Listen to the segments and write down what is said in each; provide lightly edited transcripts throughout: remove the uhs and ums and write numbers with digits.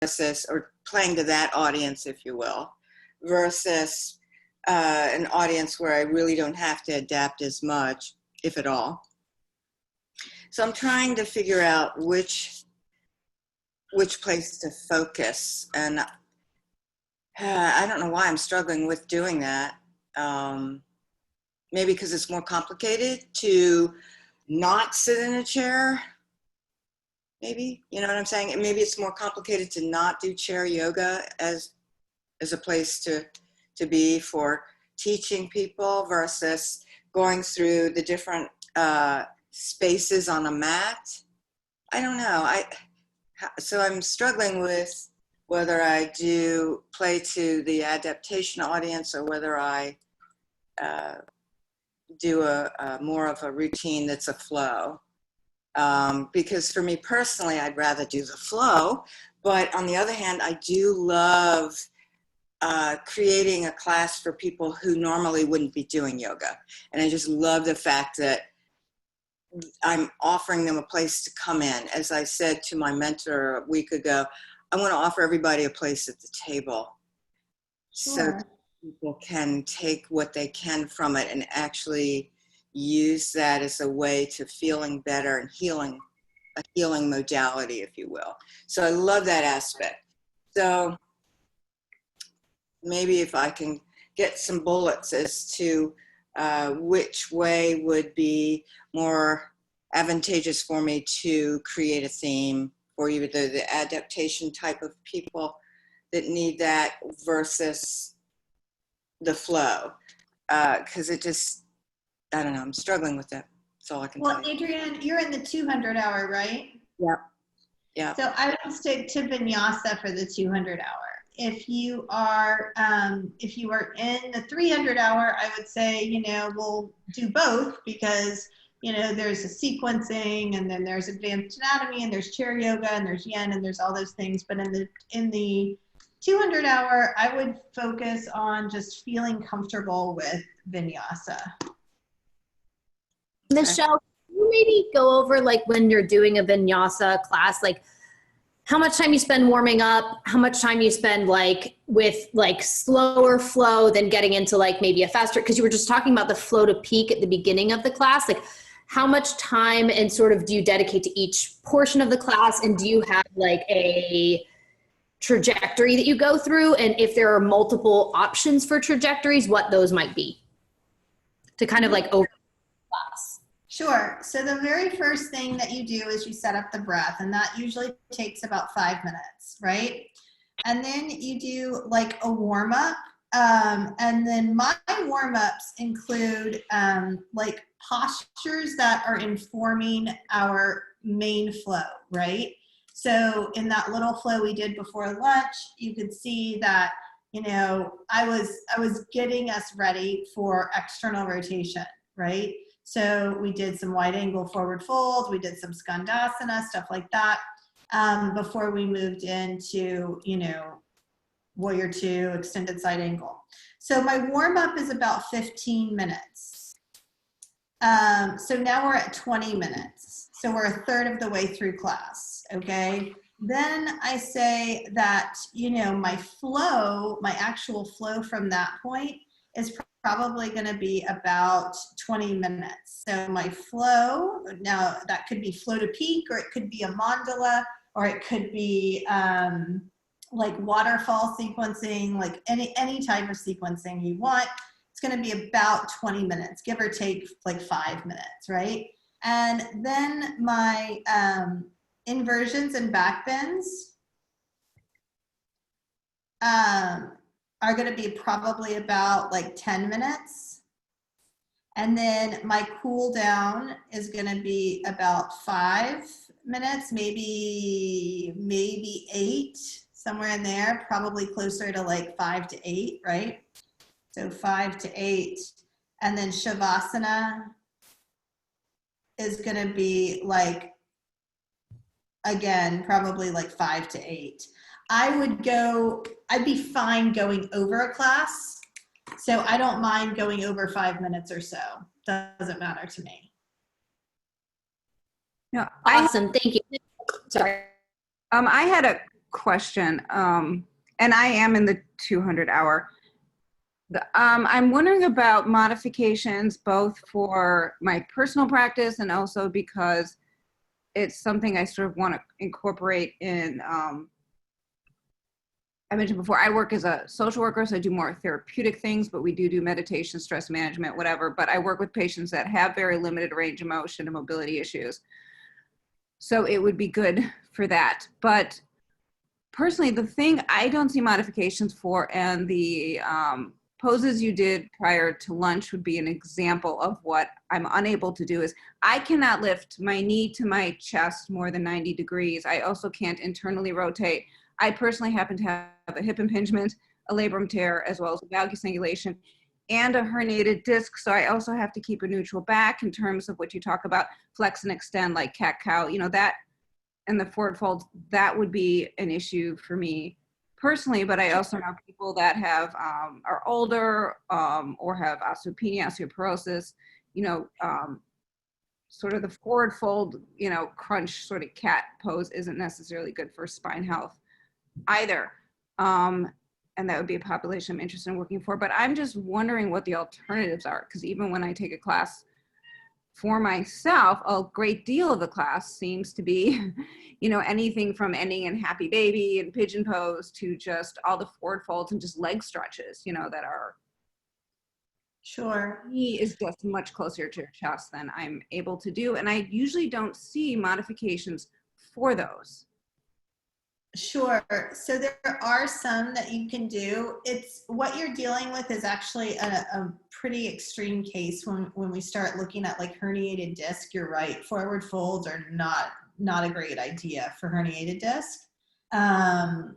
versus, or playing to that audience, if you will, versus an audience where I really don't have to adapt as much, if at all. So I'm trying to figure out which place to focus, and I don't know why I'm struggling with doing that. Maybe because it's more complicated to not sit in a chair. Maybe, you know what I'm saying? And maybe it's more complicated to not do chair yoga as a place to be for teaching people versus going through the different spaces on a mat. I don't know. So I'm struggling with whether I do play to the adaptation audience or whether I do a more of a routine that's a flow. Because for me personally, I'd rather do the flow. But on the other hand, I do love creating a class for people who normally wouldn't be doing yoga. And I just love the fact that I'm offering them a place to come in. As I said to my mentor a week ago, I want to offer everybody a place at the table. Sure. So people can take what they can from it and actually use that as a way to feeling better and healing, a healing modality, if you will. So I love that aspect. So maybe if I can get some bullets as to which way would be more advantageous for me to create a theme for either the adaptation type of people that need that versus the flow. Because it just, I don't know, I'm struggling with that. That's all I can tell you. Well, Adrienne, you're in the 200 hour, right? Yep. Yeah. So I would stick to vinyasa for the 200 hour. If you are in the 300 hour, I would say, you know, we'll do both because, you know, there's a sequencing and then there's advanced anatomy and there's chair yoga and there's yen and there's all those things. But in the 200 hour, I would focus on just feeling comfortable with vinyasa. Michelle, can you maybe go over, like, when you're doing a vinyasa class, like how much time you spend warming up, how much time you spend like with like slower flow than getting into like maybe a faster, because you were just talking about the flow to peak at the beginning of the class. Like how much time and sort of do you dedicate to each portion of the class? And do you have like a trajectory that you go through? And if there are multiple options for trajectories, what those might be to kind of like over class? Sure. So the very first thing that you do is you set up the breath, and that usually takes about 5 minutes, right? And then you do like a warm up. And then my warm ups include like postures that are informing our main flow, right? So in that little flow we did before lunch, you could see that, you know, I was getting us ready for external rotation, right? So we did some wide angle forward folds, we did some skandasana, stuff like that, before we moved into, you know, warrior two, extended side angle. So my warm up is about 15 minutes. So now we're at 20 minutes. So we're a third of the way through class, okay? Then I say that, you know, my flow, my actual flow from that point is probably going to be about 20 minutes. So my flow, now that could be flow to peak, or it could be a mandala, or it could be like waterfall sequencing, like any type of sequencing you want. It's going to be about 20 minutes, give or take like 5 minutes, right? And then my inversions and back bends are going to be probably about like 10 minutes. And then my cool down is going to be about 5 minutes, maybe 8, somewhere in there, probably closer to like 5 to 8, right? So 5 to 8. And then Shavasana is going to be like, again, probably like 5 to 8. I'd be fine going over a class. So I don't mind going over 5 minutes or so. Doesn't matter to me. No, Awesome. Thank you. Sorry. I had a question, and I am in the 200 hour. I'm wondering about modifications both for my personal practice and also because it's something I sort of want to incorporate in. I mentioned before, I work as a social worker, so I do more therapeutic things, but we do meditation, stress management, whatever. But I work with patients that have very limited range of motion and mobility issues. So it would be good for that. But personally, the thing I don't see modifications for, and the poses you did prior to lunch would be an example of what I'm unable to do, is I cannot lift my knee to my chest more than 90 degrees. I also can't internally rotate. I personally happen to have a hip impingement, a labrum tear, as well as a valgus angulation, and a herniated disc. So I also have to keep a neutral back in terms of what you talk about, flex and extend like cat-cow, that, and the forward fold, that would be an issue for me personally. But I also know people that have, are older or have osteopenia, osteoporosis, sort of the forward fold, crunch sort of cat pose isn't necessarily good for spine health either. And that would be a population I'm interested in working for. But I'm just wondering what the alternatives are, because even when I take a class for myself, a great deal of the class seems to be, anything from ending in happy baby and pigeon pose to just all the forward folds and just leg stretches, that are, Sure. knee is just much closer to your chest than I'm able to do. And I usually don't see modifications for those. Sure. So there are some that you can do. It's what you're dealing with is actually a pretty extreme case when we start looking at like herniated disc. You're right. Forward folds are not a great idea for herniated disc. And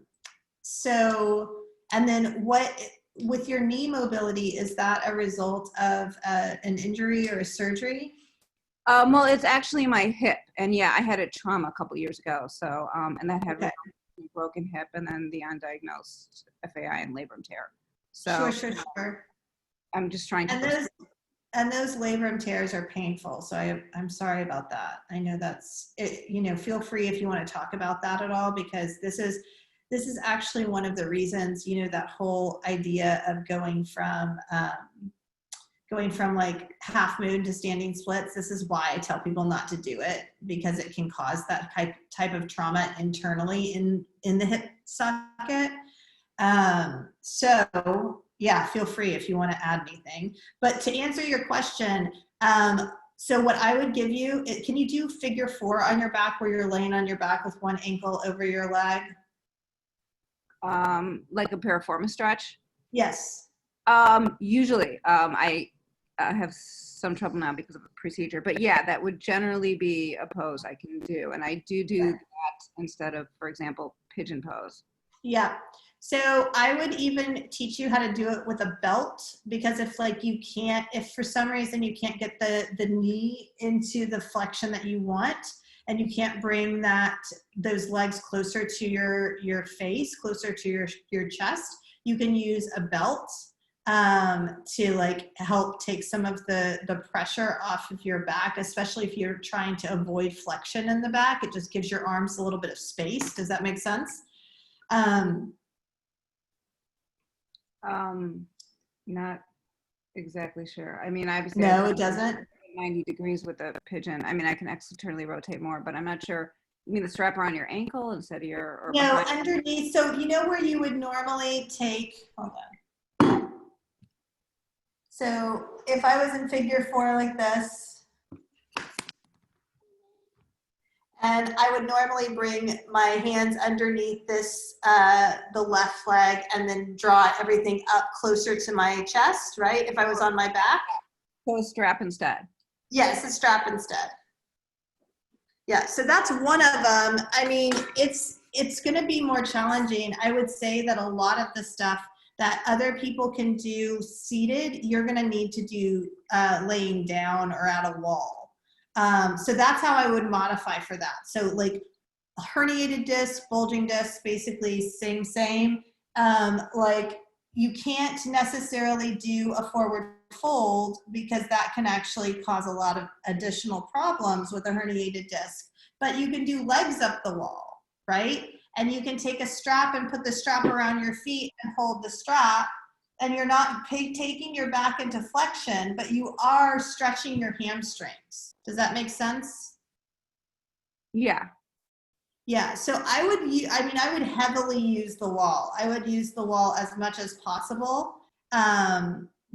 then with your knee mobility, is that a result of an injury or a surgery? Well, it's actually my hip, and yeah, I had a trauma a couple years ago. So, and that had a broken hip, and then the undiagnosed FAI and labrum tear. So, Sure. I'm just trying to. And those labrum tears are painful. So I'm sorry about that. I know that's it. Feel free if you want to talk about that at all, because this is actually one of the reasons. That whole idea of going from like half moon to standing splits. This is why I tell people not to do it, because it can cause that type of trauma internally in the hip socket. So yeah, feel free if you want to add anything. But to answer your question, so what I would give you, can you do figure 4 on your back where you're laying on your back with one ankle over your leg? Like a piriformis stretch? Yes. Usually, I have some trouble now because of a procedure, but yeah, that would generally be a pose I can do. And I do that instead of, for example, pigeon pose. Yeah. So I would even teach you how to do it with a belt, because if for some reason you can't get the knee into the flexion that you want, and you can't bring those legs closer to your face, closer to your chest, you can use a belt to help take some of the pressure off of your back, especially if you're trying to avoid flexion in the back. It just gives your arms a little bit of space. Does that make sense? Not exactly sure. I mean, obviously, no, it doesn't. 90 degrees with a pigeon. I mean, I can externally rotate more, but I'm not sure. You mean the strap around your ankle instead of your? No, underneath. So where you would normally take. Hold on. So if I was in figure 4 like this, and I would normally bring my hands underneath this, the left leg, and then draw everything up closer to my chest, right? If I was on my back. So a strap instead. Yes, a strap instead. Yeah, so that's one of them. I mean, it's going to be more challenging. I would say that a lot of the stuff that other people can do seated, you're going to need to do laying down or at a wall. So that's how I would modify for that. So like herniated disc, bulging disc, basically same. Like you can't necessarily do a forward fold, because that can actually cause a lot of additional problems with a herniated disc. But you can do legs up the wall, right? And you can take a strap and put the strap around your feet and hold the strap, and you're not taking your back into flexion, but you are stretching your hamstrings. Does that make sense? Yeah. Yeah, so I would heavily use the wall. I would use the wall as much as possible,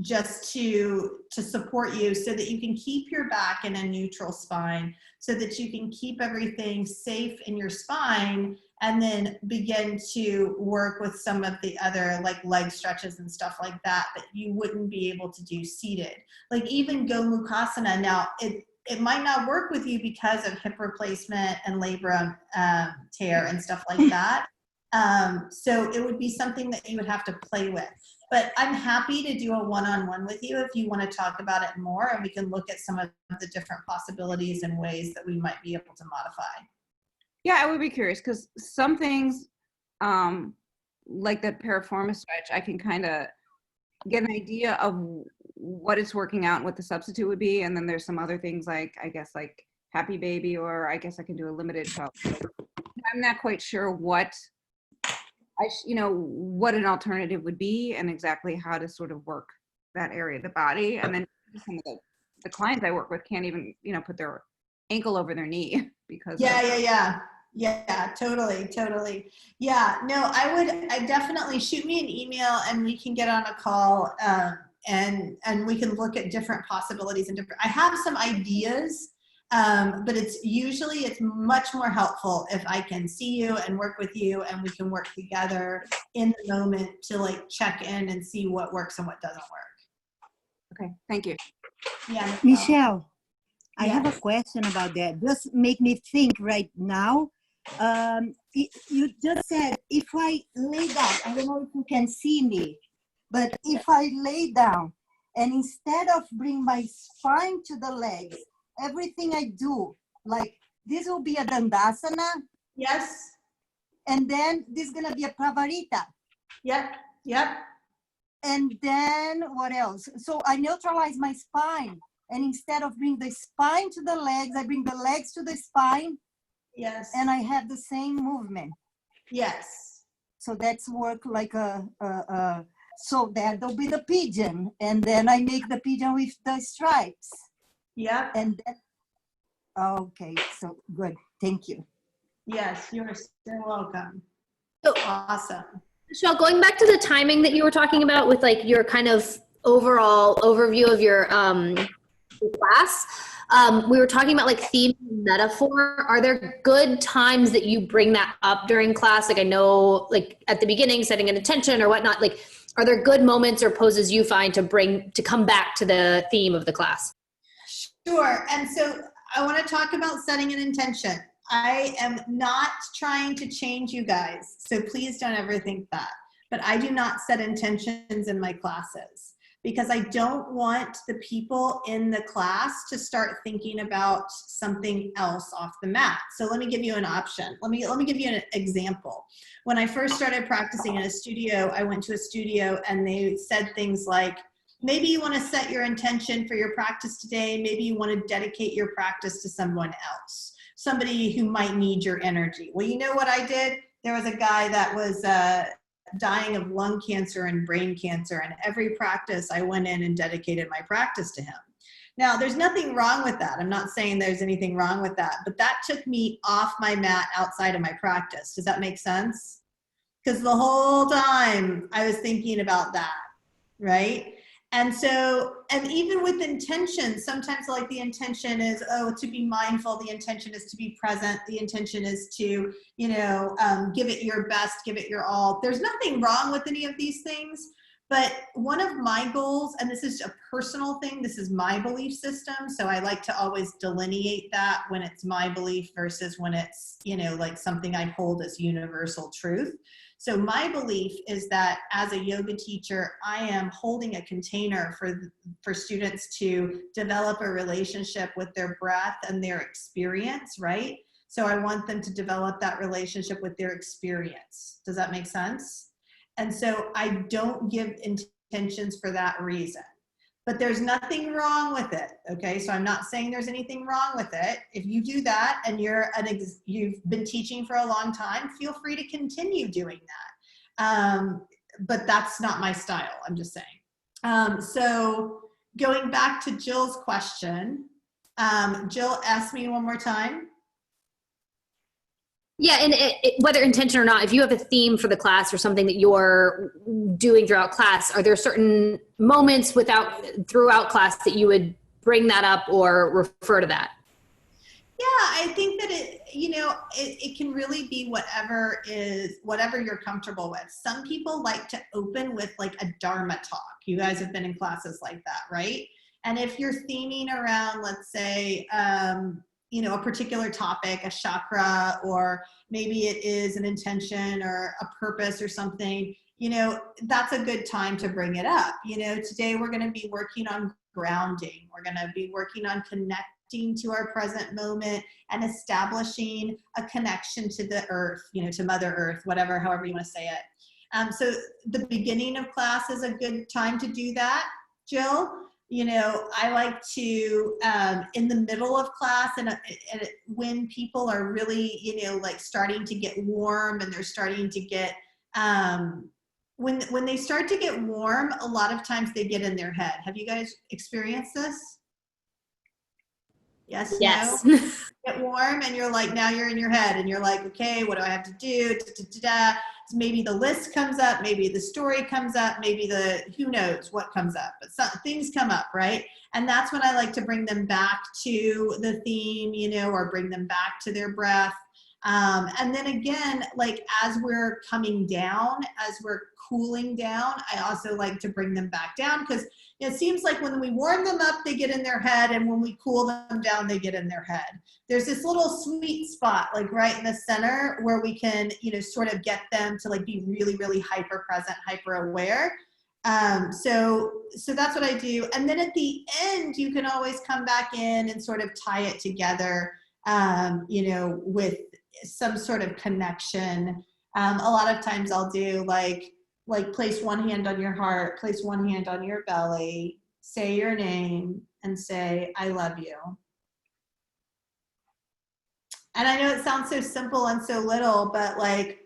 just to support you so that you can keep your back in a neutral spine, so that you can keep everything safe in your spine, and then begin to work with some of the other like leg stretches and stuff like that you wouldn't be able to do seated. Like even Gomukhasana, now it might not work with you because of hip replacement and labrum tear and stuff like that. So it would be something that you would have to play with. But I'm happy to do a one-on-one with you if you want to talk about it more, and we can look at some of the different possibilities and ways that we might be able to modify. Yeah, I would be curious because some things, like the piriformis stretch, I can kind of get an idea of what it's working out and what the substitute would be. And then there's some other things like, I guess, like Happy Baby, or I guess I can do a limited show. I'm not quite sure what what an alternative would be and exactly how to sort of work that area of the body. And then some of the clients I work with can't even, put their ankle over their knee because Yeah, totally. Yeah, no, I definitely shoot me an email and we can get on a call, and we can look at different possibilities and I have some ideas, but it's much more helpful if I can see you and work with you, and we can work together in the moment to like check in and see what works and what doesn't work. Okay, thank you. Yeah, no problem. Michelle, I Yeah. have a question about that. Just make me think right now. You just said if I lay down, I don't know if you can see me, but if I lay down and instead of bring my spine to the legs, everything I do, like this will be a Dandasana, Yes. and then this is gonna be a Pravarita. Yep. And then what else? So I neutralize my spine, and instead of bring the spine to the legs, I bring the legs to the spine. Yes. And I have the same movement. Yes. So that's work like so that'll be the pigeon. And then I make the pigeon with the stripes. Yep. And then, okay, so good. Thank you. Yes, you're so welcome. So, Awesome. Michelle, going back to the timing that you were talking about with like your kind of overall overview of your class, we were talking about like theme and metaphor. Are there good times that you bring that up during class? Like I know like at the beginning, setting an intention or whatnot, like are there good moments or poses you find to come back to the theme of the class? Sure. And so I want to talk about setting an intention. I am not trying to change you guys, so please don't ever think that. But I do not set intentions in my classes because I don't want the people in the class to start thinking about something else off the mat. So let me give you an option. Let me give you an example. When I first started practicing in a studio, I went to a studio and they said things like, maybe you want to set your intention for your practice today. Maybe you want to dedicate your practice to someone else, somebody who might need your energy. Well, you know what I did? There was a guy that was dying of lung cancer and brain cancer, and every practice I went in and dedicated my practice to him. Now, there's nothing wrong with that. I'm not saying there's anything wrong with that, but that took me off my mat outside of my practice. Does that make sense? Because the whole time I was thinking about that, right? And so, and even with intention, sometimes like the intention is, to be mindful. The intention is to be present. The intention is to, give it your best, give it your all. There's nothing wrong with any of these things. But one of my goals, and this is a personal thing, this is my belief system. So I like to always delineate that when it's my belief versus when it's, like something I hold as universal truth. So my belief is that as a yoga teacher, I am holding a container for students to develop a relationship with their breath and their experience, right? So I want them to develop that relationship with their experience. Does that make sense? And so I don't give intentions for that reason. but there's nothing wrong with it. Okay, so I'm not saying there's anything wrong with it. If you do that and you've been teaching for a long time, feel free to continue doing that. But that's not my style, I'm just saying. So going back to Jill's question, Jill, ask me one more time. Yeah, and whether intention or not, if you have a theme for the class or something that you're doing throughout class, are there certain moments throughout class that you would bring that up or refer to that? Yeah, I think that it can really be whatever you're comfortable with. Some people like to open with like a Dharma talk. You guys have been in classes like that, right? And if you're theming around, let's say, a particular topic, a chakra, or maybe it is an intention or a purpose or something, that's a good time to bring it up. Today we're going to be working on grounding. We're going to be working on connecting to our present moment and establishing a connection to the earth, to Mother Earth, however you want to say it. So the beginning of class is a good time to do that, Jill. I like to, in the middle of class and when people are really, like starting to get warm and they're starting to get, when they start to get warm, a lot of times they get in their head. Have you guys experienced this? Yes. Yes. No? Get warm and you're like, now you're in your head and you're like, okay, what do I have to do? So maybe the list comes up, maybe the story comes up, maybe who knows what comes up, but things come up, right? And that's when I like to bring them back to the theme, or bring them back to their breath. And then again, like as we're coming down, as we're cooling down, I also like to bring them back down because it seems like when we warm them up, they get in their head, and when we cool them down, they get in their head. There's this little sweet spot, like right in the center, where we can, sort of get them to like be really, really hyper present, hyper aware. So that's what I do. And then at the end, you can always come back in and sort of tie it together, with some sort of connection. A lot of times I'll do like place one hand on your heart, place one hand on your belly, say your name, and say, I love you. And I know it sounds so simple and so little, but like,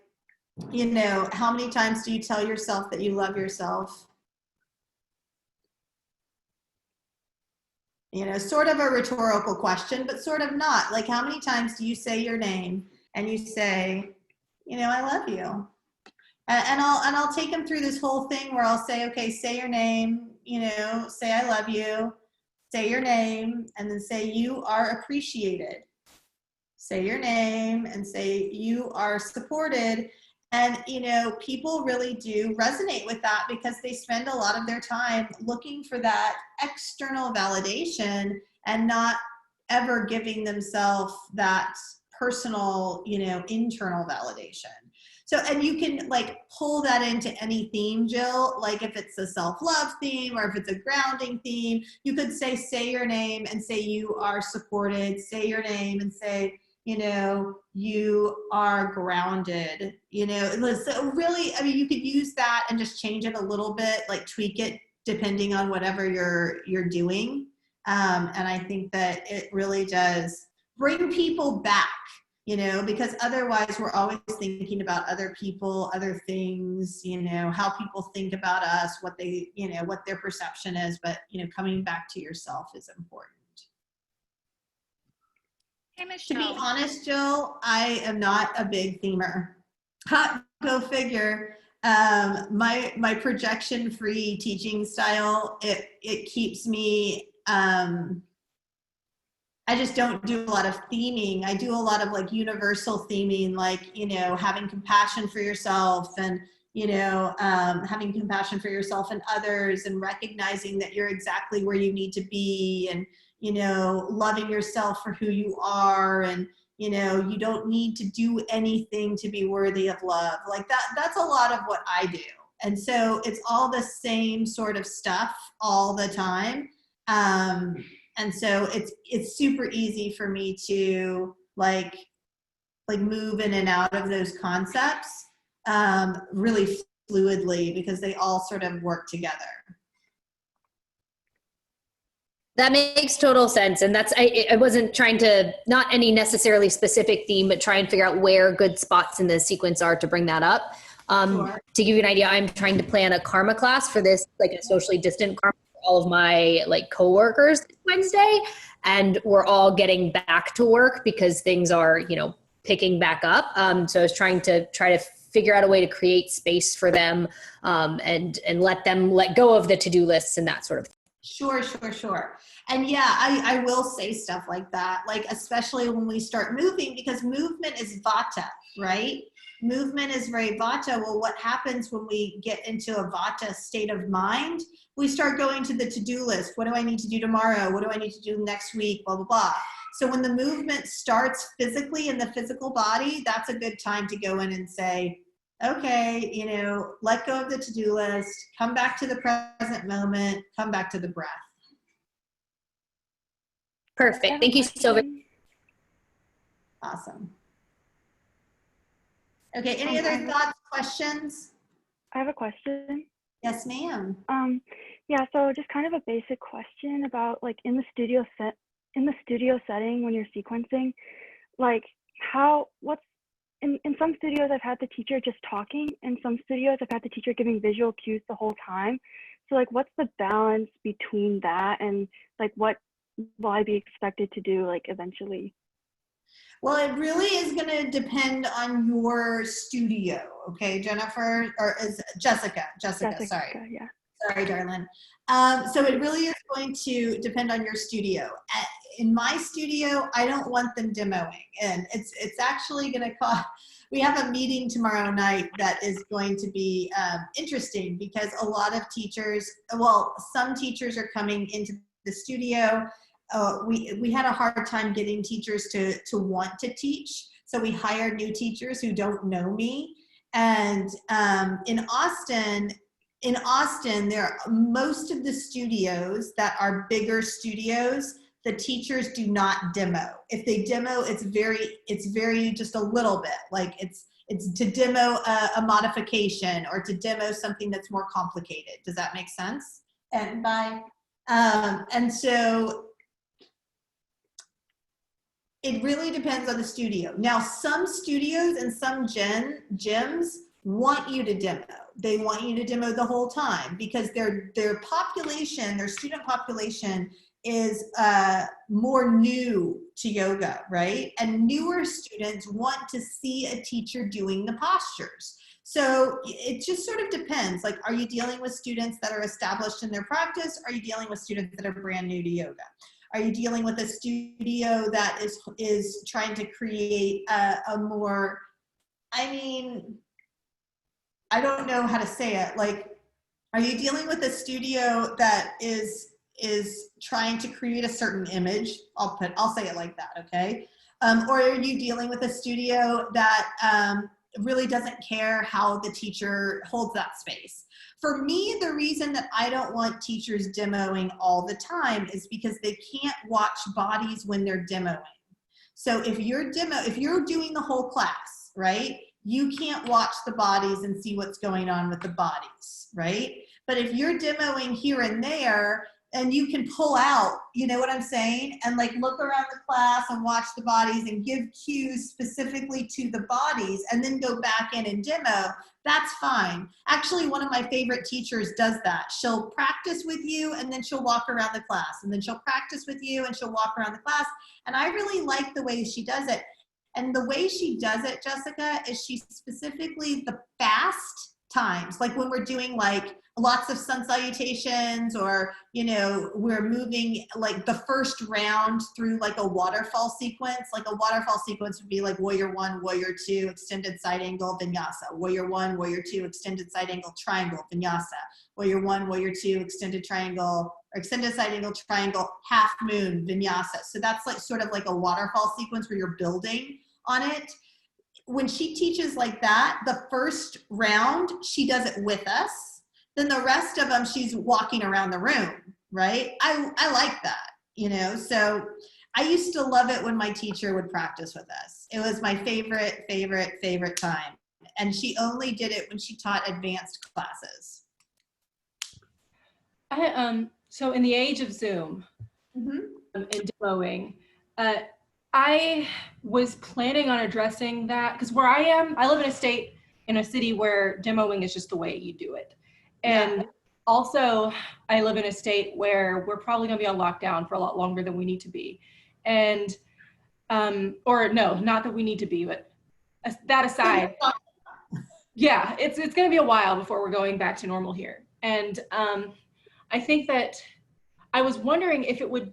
how many times do you tell yourself that you love yourself? Sort of a rhetorical question, but sort of not. Like, how many times do you say your name and you say, I love you? And I'll take them through this whole thing where I'll say, okay, say your name, say I love you, say your name, and then say you are appreciated. Say your name and say you are supported. And, people really do resonate with that because they spend a lot of their time looking for that external validation and not ever giving themselves that personal, internal validation. So, and you can like pull that into any theme, Jill, like if it's a self-love theme or if it's a grounding theme, you could say your name and say you are supported, say your name and say, you are grounded, so really, I mean, you could use that and just change it a little bit, like tweak it depending on whatever you're doing. And I think that it really does bring people back, because otherwise we're always thinking about other people, other things, how people think about us, what they, what their perception is, but, coming back to yourself is important. Hey, To be Michelle. honest, Jill, I am not a big themer. Go figure. My projection-free teaching style, it keeps me, I just don't do a lot of theming. I do a lot of like universal theming, like, having compassion for yourself and, having compassion for yourself and others and recognizing that you're exactly where you need to be and, loving yourself for who you are and, you don't need to do anything to be worthy of love. Like that's a lot of what I do. And so it's all the same sort of stuff all the time. And so it's super easy for me to like move in and out of those concepts really fluidly because they all sort of work together. That makes total sense. And that's, I wasn't trying to, not any necessarily specific theme, but try and figure out where good spots in the sequence are to bring that up. Sure. To give you an idea, I'm trying to plan a karma class for this, like a socially distant karma for all of my like coworkers this Wednesday. And we're all getting back to work because things are, you know, picking back up. So I was trying to figure out a way to create space for them, and let them let go of the to-do lists and that sort of thing. Sure, sure, sure. And yeah, I will say stuff like that, like especially when we start moving, because movement is vata, right? Movement is very vata. Well, what happens when we get into a vata state of mind? We start going to the to-do list. What do I need to do tomorrow? What do I need to do next week? Blah, blah, blah. So when the movement starts physically in the physical body, that's a good time to go in and say, okay, you know, let go of the to-do list, come back to the present moment, come back to the breath. Perfect. Thank you so much. Awesome. Okay, any other thoughts, questions? I have a question. Yes, ma'am. Yeah, so just kind of a basic question about like in the studio setting when you're sequencing, like in some studios I've had the teacher just talking, in some studios I've had the teacher giving visual cues the whole time. So like what's the balance between that and like what will I be expected to do like eventually? Well, it really is going to depend on your studio, okay, Jennifer, or is Jessica, sorry. Yeah. Sorry, darling. So it really is going to depend on your studio. In my studio, I don't want them demoing, and it's actually going to cost. We have a meeting tomorrow night that is going to be interesting because a lot of teachers, well, some teachers are coming into the studio. We had a hard time getting teachers to want to teach, so we hired new teachers who don't know me. And in Austin, there are most of the studios that are bigger studios, the teachers do not demo. If they demo, it's very just a little bit, like it's to demo a modification or to demo something that's more complicated. Does that make sense? And so it really depends on the studio. Now, some studios and some gyms want you to demo. They want you to demo the whole time because their population, their student population is more new to yoga, right? And newer students want to see a teacher doing the postures. So it just sort of depends. Like, are you dealing with students that are established in their practice? Are you dealing with students that are brand new to yoga? Are you dealing with a studio that is trying to create a more, I mean, I don't know how to say it. Like, are you dealing with a studio that is trying to create a certain image? I'll say it like that, okay? Or are you dealing with a studio that really doesn't care how the teacher holds that space? For me, the reason that I don't want teachers demoing all the time is because they can't watch bodies when they're demoing. So if you're doing the whole class, right? You can't watch the bodies and see what's going on with the bodies, right? But if you're demoing here and there, and you can pull out, you know what I'm saying? And like look around the class and watch the bodies and give cues specifically to the bodies and then go back in and demo, that's fine. Actually, one of my favorite teachers does that. She'll practice with you and then she'll walk around the class and then she'll practice with you and she'll walk around the class. And I really like the way she does it. And the way she does it, Jessica, is she specifically the fast times, like when we're doing like lots of sun salutations, or you know, we're moving like the first round through like a waterfall sequence. Like a waterfall sequence would be like warrior 1, warrior 2, extended side angle, vinyasa. Warrior 1, warrior 2, extended side angle, triangle, vinyasa. Warrior 1, warrior 2, extended triangle, or extended side angle, triangle, half moon, vinyasa. So that's like sort of like a waterfall sequence where you're building on it. When she teaches like that, the first round, she does it with us. Then the rest of them, she's walking around the room, right? I like that, you know? So I used to love it when my teacher would practice with us. It was my favorite time. And she only did it when she taught advanced classes. So in the age of Zoom, Mm-hmm. and demoing. I was planning on addressing that because where I am, I live in a state, in a city where demoing is just the way you do it. And also I live in a state where we're probably gonna be on lockdown for a lot longer than we need to be. And, or no, not that we need to be, but that aside, yeah, it's gonna be a while before we're going back to normal here. And I think that I was wondering if it would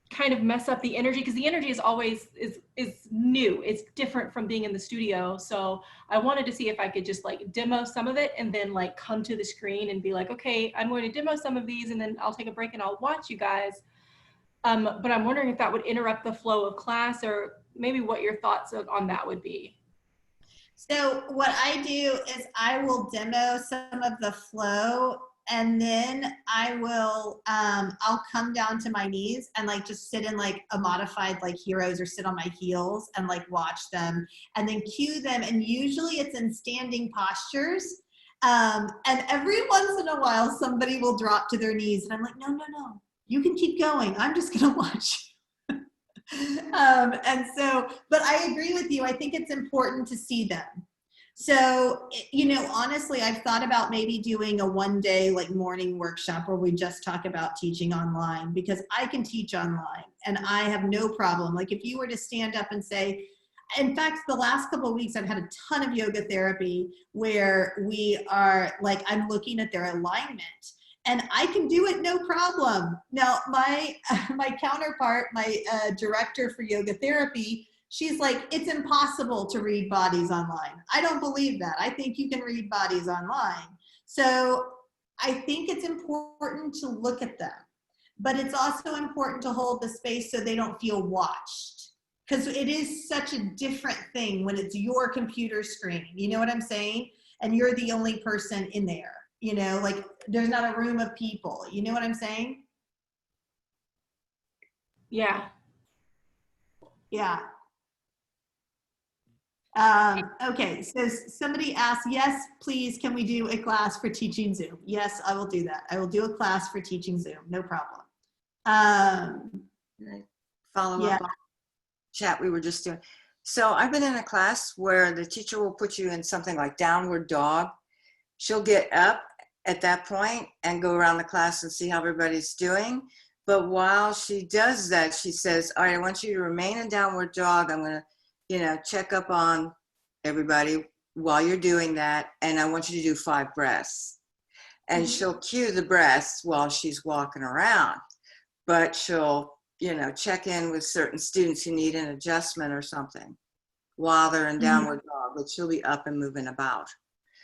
kind of mess up the energy, because the energy is always is new. It's different from being in the studio. So I wanted to see if I could just like demo some of it and then like come to the screen and be like, okay, I'm going to demo some of these and then I'll take a break and I'll watch you guys. But I'm wondering if that would interrupt the flow of class, or maybe what your thoughts on that would be. So what I do is I will demo some of the flow, and then I will, I'll come down to my knees and like just sit in like a modified like heroes, or sit on my heels and like watch them and then cue them. And usually it's in standing postures. And every once in a while somebody will drop to their knees and I'm like, no, you can keep going. I'm just gonna watch. And so, but I agree with you. I think it's important to see them. So, you know, honestly, I've thought about maybe doing a one-day like morning workshop where we just talk about teaching online, because I can teach online and I have no problem. Like if you were to stand up and say, in fact, the last couple of weeks, I've had a ton of yoga therapy where we are like, I'm looking at their alignment. And I can do it no problem. Now, my counterpart, my director for yoga therapy, she's like, it's impossible to read bodies online. I don't believe that. I think you can read bodies online. So I think it's important to look at them, but it's also important to hold the space so they don't feel watched, because it is such a different thing when it's your computer screen. You know what I'm saying? And you're the only person in there. You know, like there's not a room of people. You know what I'm saying? Yeah. Yeah. Okay, so somebody asked, yes, please, can we do a class for teaching Zoom? Yes, I will do that. I will do a class for teaching Zoom, no problem. Follow Yeah. up on chat we were just doing. So I've been in a class where the teacher will put you in something like downward dog. She'll get up at that point and go around the class and see how everybody's doing. But while she does that, she says, all right, I want you to remain in downward dog. I'm going to, you know, check up on everybody while you're doing that. And I want you to do 5 breaths. And she'll cue the breaths while she's walking around, but she'll, you know, check in with certain students who need an adjustment or something while they're in downward dog, but she'll be up and moving about.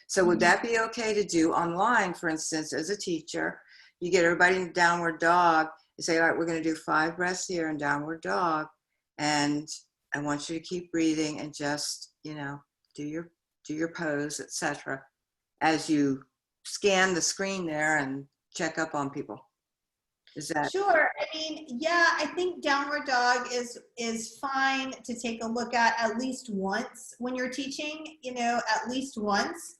So would that be okay to do online, for instance, as a teacher? You get everybody in downward dog, you say, all right, we're going to do 5 breaths here in downward dog, and I want you to keep breathing and just, you know, do your pose, etc., as you scan the screen there and check up on people. Is that Sure. I mean, yeah, I think downward dog is fine to take a look at least once when you're teaching, you know, at least once.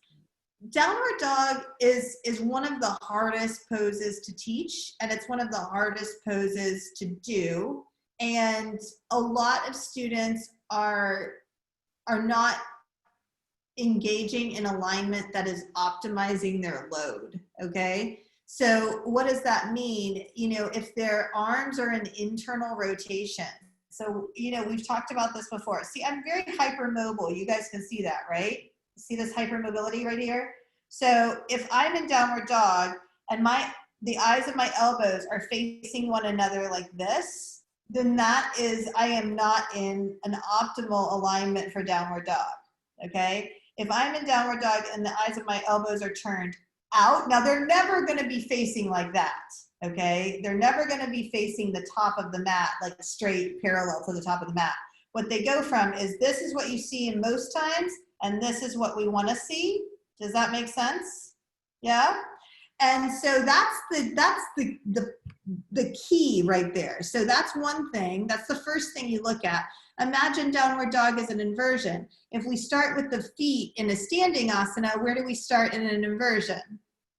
Downward dog is one of the hardest poses to teach, and it's one of the hardest poses to do. And a lot of students are not engaging in alignment that is optimizing their load. Okay. So what does that mean? You know, if their arms are in internal rotation. So, you know, we've talked about this before. See, I'm very hypermobile. You guys can see that, right? See this hypermobility right here? So if I'm in downward dog and the eyes of my elbows are facing one another like this, then that is, I am not in an optimal alignment for downward dog, okay? If I'm in downward dog and the eyes of my elbows are turned out, now they're never gonna be facing like that, okay? They're never gonna be facing the top of the mat, like straight parallel to the top of the mat. What they go from is, this is what you see in most times, and this is what we wanna see. Does that make sense? Yeah? And so that's the key right there. So that's one thing. That's the first thing you look at. Imagine downward dog as an inversion. If we start with the feet in a standing asana, where do we start in an inversion?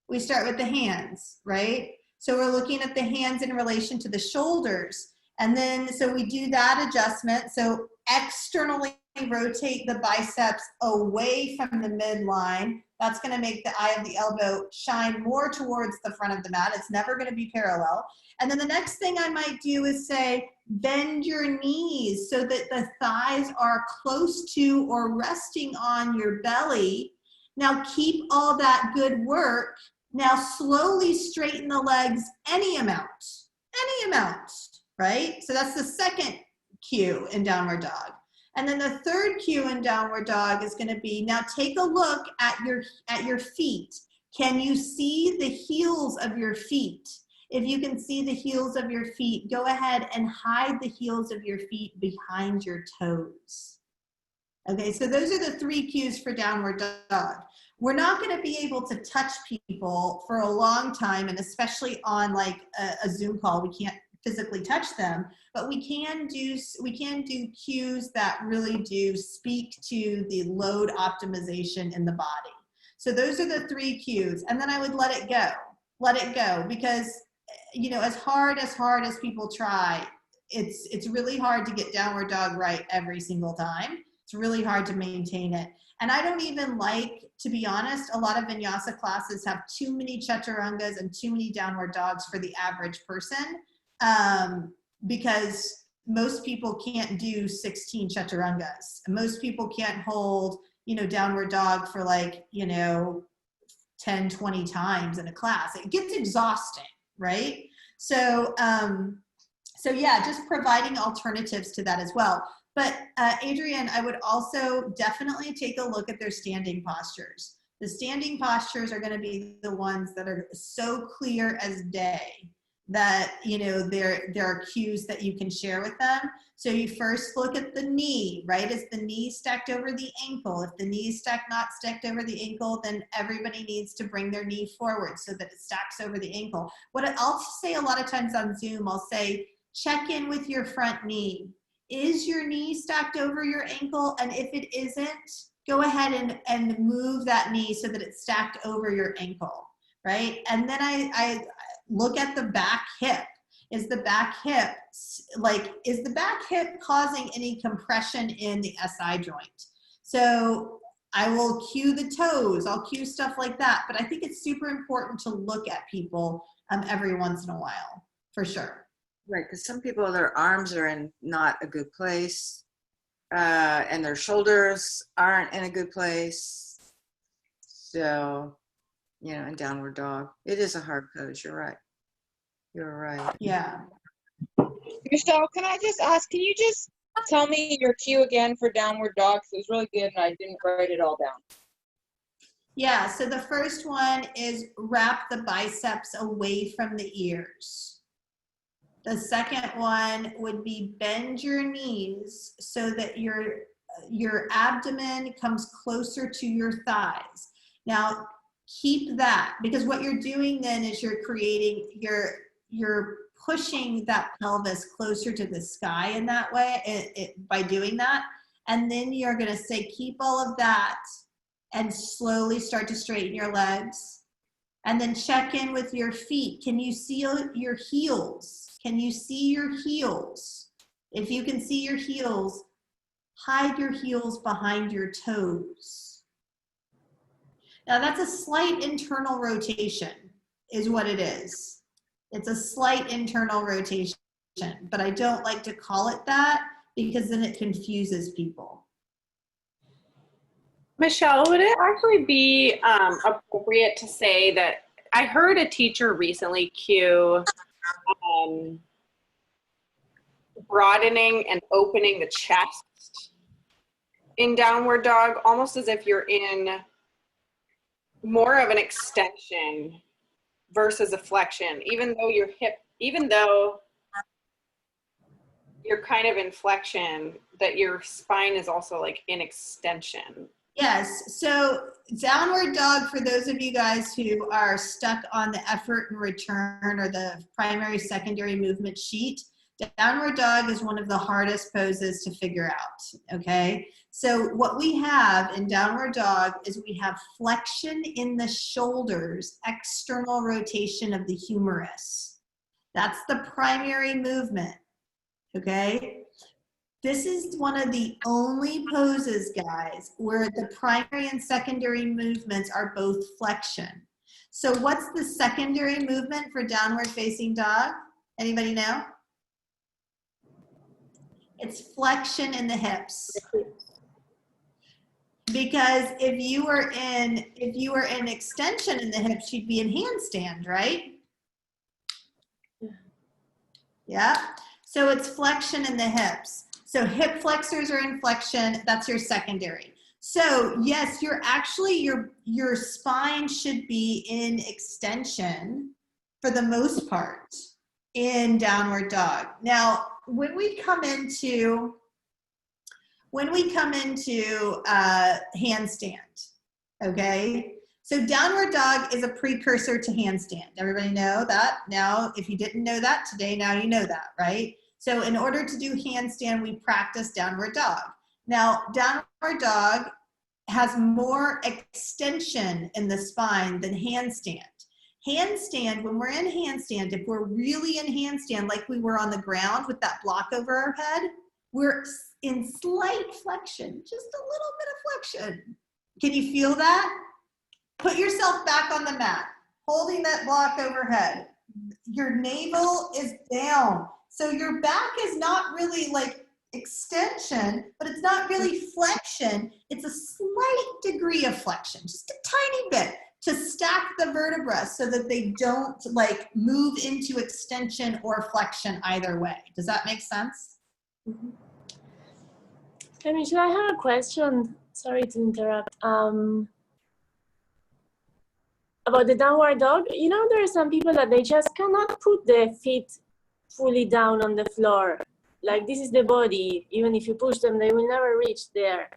We start with the hands, right? So we're looking at the hands in relation to the shoulders. And then, so we do that adjustment. So externally rotate the biceps away from the midline. That's going to make the eye of the elbow shine more towards the front of the mat. It's never going to be parallel. And then the next thing I might do is say, bend your knees so that the thighs are close to or resting on your belly. Now keep all that good work. Now slowly straighten the legs any amount, right? So that's the second cue in downward dog. And then the third cue in downward dog is going to be, now take a look at your feet. Can you see the heels of your feet? If you can see the heels of your feet, go ahead and hide the heels of your feet behind your toes. Okay, so those are the 3 cues for downward dog. We're not going to be able to touch people for a long time, and especially on like a Zoom call, we can't physically touch them, but we can do cues that really do speak to the load optimization in the body. So those are the 3 cues, and then I would let it go, because you know, as hard as people try, it's really hard to get downward dog right every single time. It's really hard to maintain it. And I don't even like, to be honest, a lot of vinyasa classes have too many chaturangas and too many downward dogs for the average person, because most people can't do 16 chaturangas. Most people can't hold, you know, downward dog for like, you know, 10, 20 times in a class. It gets exhausting, right? So, so yeah, just providing alternatives to that as well. But Adrienne, I would also definitely take a look at their standing postures. The standing postures are going to be the ones that are so clear as day that, you know, there are cues that you can share with them. So you first look at the knee, right? Is the knee stacked over the ankle? If the knee is not stacked over the ankle, then everybody needs to bring their knee forward so that it stacks over the ankle. What I'll say a lot of times on Zoom, I'll say, check in with your front knee. Is your knee stacked over your ankle? And if it isn't, go ahead and move that knee so that it's stacked over your ankle, right? And then I look at the back hip. Is the back hip, is the back hip causing any compression in the SI joint? So I will cue the toes, I'll cue stuff like that, but I think it's super important to look at people every once in a while, for sure. Right, because some people, their arms are in not a good place, and their shoulders aren't in a good place. So, you know, in downward dog, it is a hard pose. You're right. You're right. Yeah. Michelle, can I just ask, can you just tell me your cue again for downward dog? 'Cause it was really good and I didn't write it all down. Yeah, so the first one is wrap the biceps away from the ears. The second one would be bend your knees so that your abdomen comes closer to your thighs. Now, keep that, because what you're doing then is you're creating, you're pushing that pelvis closer to the sky in that way by doing that. And then you're going to say, keep all of that and slowly start to straighten your legs. And then check in with your feet. Can you see your heels? Can you see your heels? If you can see your heels, hide your heels behind your toes. Now that's a slight internal rotation is what it is. It's a slight internal rotation, but I don't like to call it that because then it confuses people. Michelle, would it actually be appropriate to say that I heard a teacher recently cue broadening and opening the chest in downward dog, almost as if you're in more of an extension versus a flexion, even though your hip, even though you're kind of in flexion, that your spine is also like in extension. Yes, so downward dog, for those of you guys who are stuck on the effort and return or the primary secondary movement sheet, Downward dog is one of the hardest poses to figure out, okay? So what we have in downward dog is we have flexion in the shoulders, external rotation of the humerus. That's the primary movement, okay? This is one of the only poses, guys, where the primary and secondary movements are both flexion. So what's the secondary movement for downward facing dog? Anybody know? It's flexion in the hips. Because if you were in extension in the hips, you'd be in handstand, right? Yeah. So it's flexion in the hips. So hip flexors are in flexion. That's your secondary. So yes, you're actually your spine should be in extension for the most part in downward dog. Now, when we come into handstand, okay? So downward dog is a precursor to handstand. Everybody know that? Now, if you didn't know that today, now you know that, right? So in order to do handstand, we practice downward dog. Now, downward dog has more extension in the spine than handstand. Handstand, when we're in handstand, if we're really in handstand, like we were on the ground with that block over our head, we're in slight flexion, just a little bit of flexion. Can you feel that? Put yourself back on the mat, holding that block overhead. Your navel is down. So your back is not really like extension, but it's not really flexion. It's a slight degree of flexion, just a tiny bit, to stack the vertebrae so that they don't like move into extension or flexion either way. Does that make sense? Mm-hmm. I mean, should I have a question? Sorry to interrupt. About the downward dog, you know, there are some people that they just cannot put their feet fully down on the floor. Like, this is the body. Even if you push them, they will never reach there.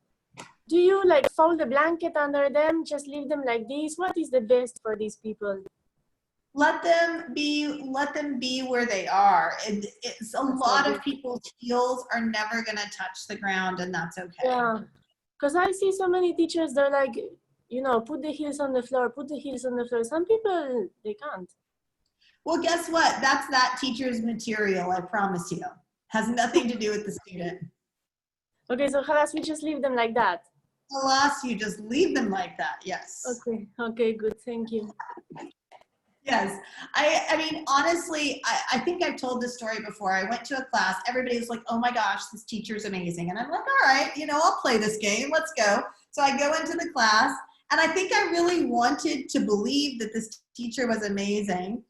Do you like fold the blanket under them? Just leave them like this? What is the best for these people? Let them be where they are. It's a lot of people's heels are never gonna touch the ground, and that's okay. Yeah, because I see so many teachers, they're like, you know, put the heels on the floor, put the heels on the floor. Some people, they can't. Well, guess what? That's that teacher's material, I promise you. Has nothing to do with the student. Okay, so Halas, we just leave them like that. Alas, you just leave them like that, yes. Okay, good, thank you. Yes, I mean, honestly, I think I've told this story before. I went to a class, everybody was like, oh my gosh, this teacher's amazing. And I'm like, all right, you know, I'll play this game, let's go. So I go into the class, and I think I really wanted to believe that this teacher was amazing.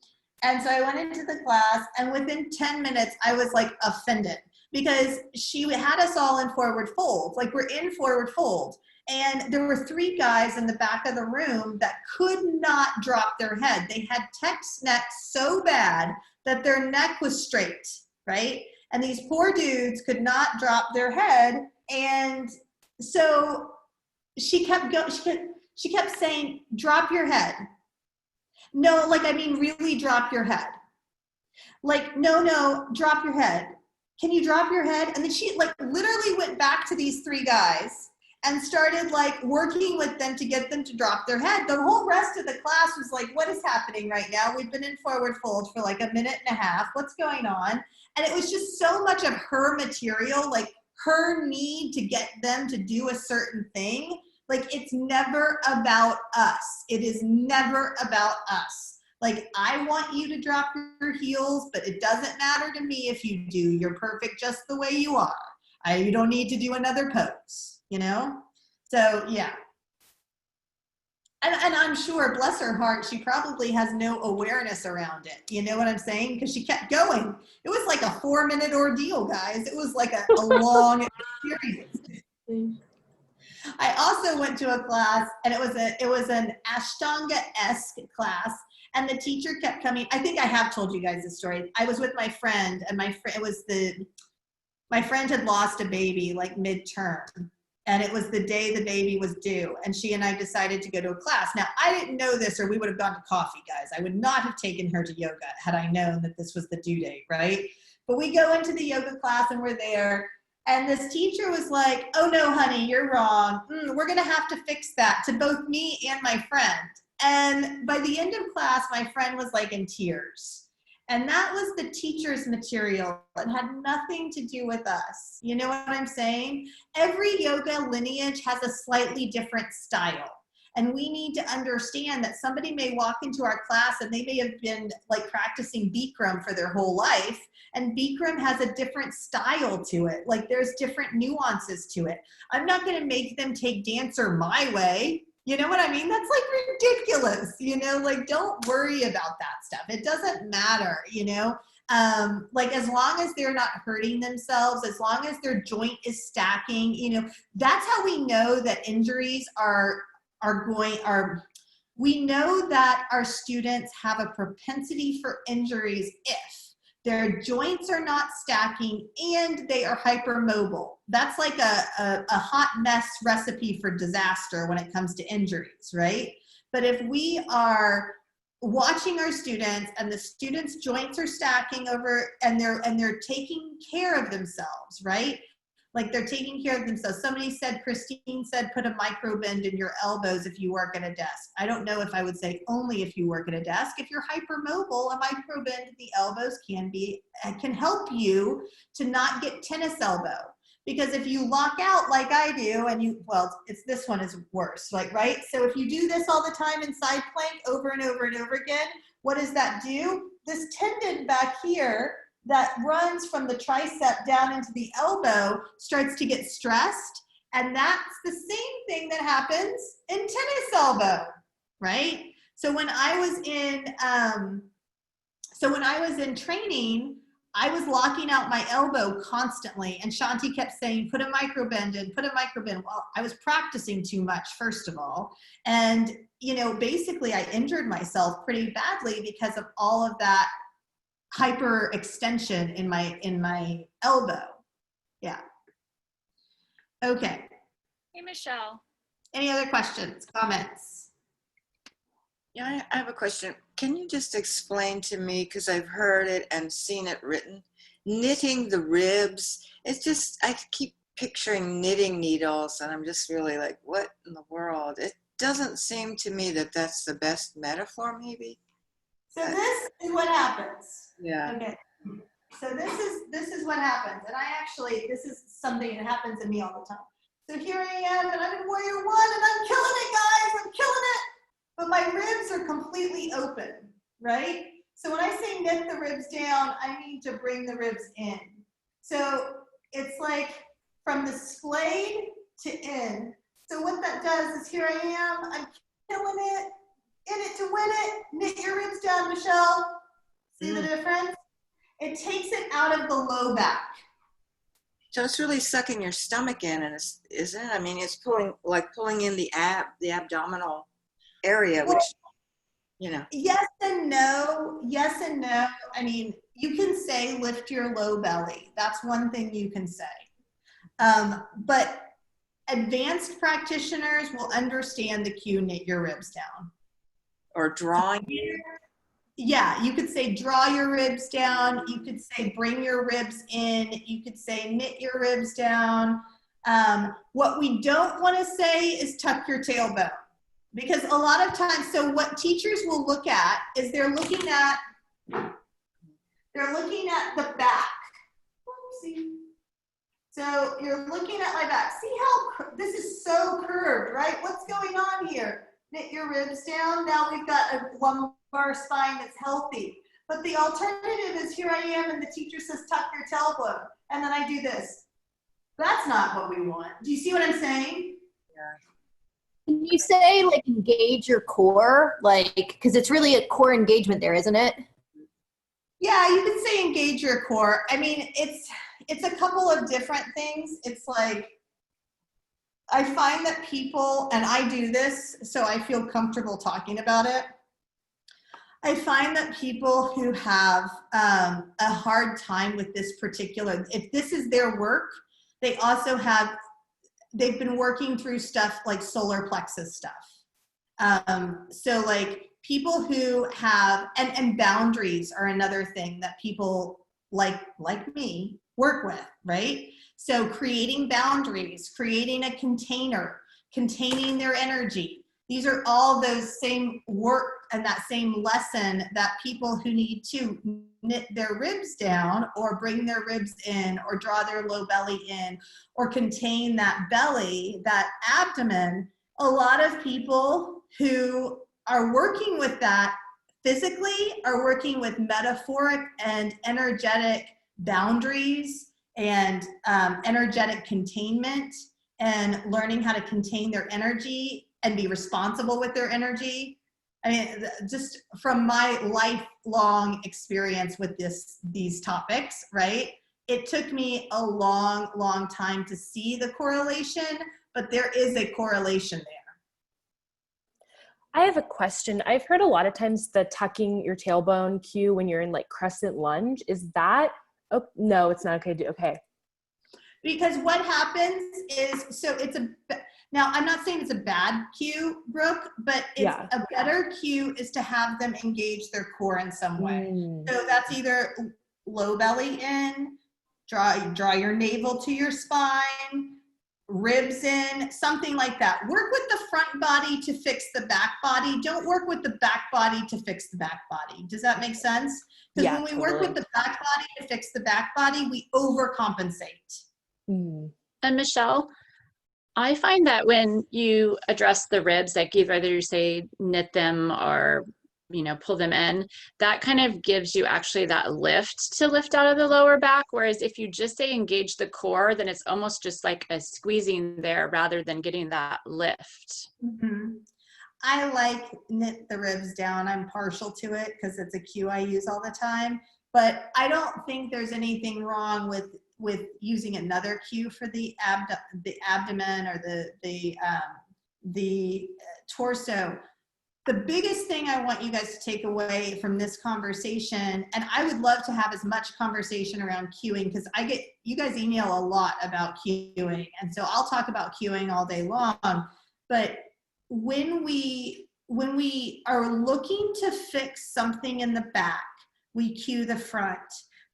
And so I went into the class, and within 10 minutes, I was like offended because she had us all in forward fold. Like, we're in forward fold. And there were 3 guys in the back of the room that could not drop their head. They had text neck so bad that their neck was straight, right? And these poor dudes could not drop their head. And so she kept going, she kept saying, drop your head. No, like, I mean, really drop your head. Like, no, drop your head. Can you drop your head? And then she like literally went back to these 3 guys and started like working with them to get them to drop their head. The whole rest of the class was like, what is happening right now? We've been in forward fold for like a minute and a half. What's going on? And it was just so much of her material, like her need to get them to do a certain thing. Like, it's never about us. It is never about us. Like, I want you to drop your heels, but it doesn't matter to me if you do. You're perfect just the way you are. You don't need to do another pose, you know? So, yeah. And I'm sure, bless her heart, she probably has no awareness around it. You know what I'm saying? Because she kept going. It was like a 4-minute ordeal, guys. It was like a long experience. I also went to a class, and it was an Ashtanga-esque class, and the teacher kept coming. I think I have told you guys this story. I was with my friend, and my friend had lost a baby like midterm, and it was the day the baby was due, and she and I decided to go to a class. Now, I didn't know this, or we would have gone to coffee, guys. I would not have taken her to yoga had I known that this was the due date, right? But we go into the yoga class and we're there. And this teacher was like, oh no, honey, you're wrong. We're gonna have to fix that, to both me and my friend. And by the end of class, my friend was like in tears. And that was the teacher's material. It had nothing to do with us. You know what I'm saying? Every yoga lineage has a slightly different style. And we need to understand that somebody may walk into our class and they may have been like practicing Bikram for their whole life. And Bikram has a different style to it. Like there's different nuances to it. I'm not gonna make them take dancer my way. You know what I mean? That's like ridiculous, you know, like don't worry about that stuff. It doesn't matter, you know? Like as long as they're not hurting themselves, as long as their joint is stacking, you know, that's how we know that injuries we know that our students have a propensity for injuries if their joints are not stacking and they are hypermobile. That's like a hot mess recipe for disaster when it comes to injuries, right? But if we are watching our students and the students' joints are stacking over and they're taking care of themselves, right? Like they're taking care of themselves. Christine said, put a micro bend in your elbows if you work at a desk. I don't know if I would say only if you work at a desk. If you're hypermobile, a micro bend in the elbows can help you to not get tennis elbow. Because if you lock out like I do, and this one is worse, like, right? So if you do this all the time in side plank over and over and over again, what does that do? This tendon back here that runs from the tricep down into the elbow starts to get stressed. And that's the same thing that happens in tennis elbow, right? So when I was in training, I was locking out my elbow constantly, and Shanti kept saying, put a micro bend in, put a micro bend. Well, I was practicing too much, first of all. And, you know, basically I injured myself pretty badly because of all of that hyperextension in my elbow. Yeah. Okay. Hey, Michelle. Any other questions, comments? Yeah, I have a question. Can you just explain to me, because I've heard it and seen it written, knitting the ribs? It's just, I keep picturing knitting needles and I'm just really like, what in the world? It doesn't seem to me that that's the best metaphor, maybe. So this is what happens. Yeah. Okay. So this is what happens. And this is something that happens to me all the time. So here I am, and I'm in warrior one, and I'm killing it, guys. I'm killing it. But my ribs are completely open, right? So when I say knit the ribs down, I mean to bring the ribs in. So it's like from the splayed to in. So what that does is here I am, I'm killing it, in it to win it. Knit your ribs down, Michelle. See the difference? It takes it out of the low back. So it's really sucking your stomach in, and isn't it? I mean, it's pulling in the abdominal area, which, you know. Yes and no. Yes and no. I mean, you can say lift your low belly. That's one thing you can say. But advanced practitioners will understand the cue, knit your ribs down. Or drawing. Yeah, you could say draw your ribs down. You could say bring your ribs in. You could say knit your ribs down. What we don't want to say is tuck your tailbone. Because a lot of times, so what teachers will look at is they're looking at the back. Oopsie. So you're looking at my back. See how this is so curved, right? What's going on here? Knit your ribs down. Now we've got a lumbar spine that's healthy. But the alternative is here I am and the teacher says tuck your tailbone. And then I do this. That's not what we want. Do you see what I'm saying? Yeah. Can you say like engage your core? Like, because it's really a core engagement there, isn't it? Yeah, you could say engage your core. I mean, it's a couple of different things. It's like, I find that people, and I do this, so I feel comfortable talking about it. I find that people who have a hard time with this particular, if this is their work, they also have, they've been working through stuff like solar plexus stuff. So like people who have, and boundaries are another thing that people like me, work with, right? So creating boundaries, creating a container, containing their energy. These are all those same work and that same lesson that people who need to knit their ribs down or bring their ribs in or draw their low belly in or contain that belly, that abdomen. A lot of people who are working with that physically are working with metaphoric and energetic boundaries and energetic containment and learning how to contain their energy and be responsible with their energy. I mean, just from my lifelong experience with these topics, right? It took me a long, long time to see the correlation, but there is a correlation there. I have a question. I've heard a lot of times the tucking your tailbone cue when you're in like crescent lunge. Is that, oh, no, it's not okay to do, okay. Because what happens is, so it's now I'm not saying it's a bad cue, Brooke, but it's a better cue is to have them engage their core in some way. So that's either low belly in, draw your navel to your spine, ribs in, something like that. Work with the front body to fix the back body. Don't work with the back body to fix the back body. Does that make sense? Because when we work with the back body to fix the back body, we overcompensate. And Michelle, I find that when you address the ribs, like either you say knit them or, you know, pull them in, that kind of gives you actually that lift to lift out of the lower back. Whereas if you just say engage the core, then it's almost just like a squeezing there rather than getting that lift. I like knit the ribs down. I'm partial to it because it's a cue I use all the time. But I don't think there's anything wrong with using another cue for the abdomen or the torso. The biggest thing I want you guys to take away from this conversation, and I would love to have as much conversation around cueing because you guys email a lot about cueing, and so I'll talk about cueing all day long. But when we are looking to fix something in the back, we cue the front.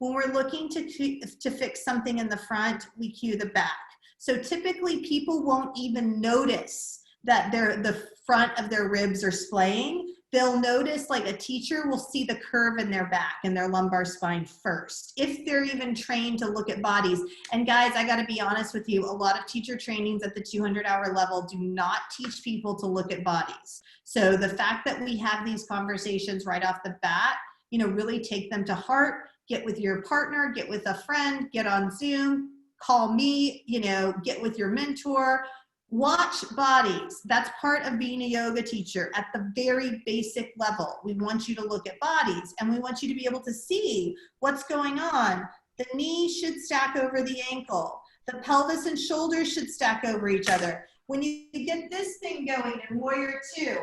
When we're looking to fix something in the front, we cue the back. So typically people won't even notice that the front of their ribs are splaying. They'll notice, like a teacher will see the curve in their back and their lumbar spine first, if they're even trained to look at bodies. And guys, I gotta be honest with you, a lot of teacher trainings at the 200-hour level do not teach people to look at bodies. So the fact that we have these conversations right off the bat, you know, really take them to heart. Get with your partner, get with a friend, get on Zoom, call me, you know, get with your mentor, watch bodies. That's part of being a yoga teacher at the very basic level. We want you to look at bodies and we want you to be able to see what's going on. The knee should stack over the ankle. The pelvis and shoulders should stack over each other. When you get this thing going in Warrior 2,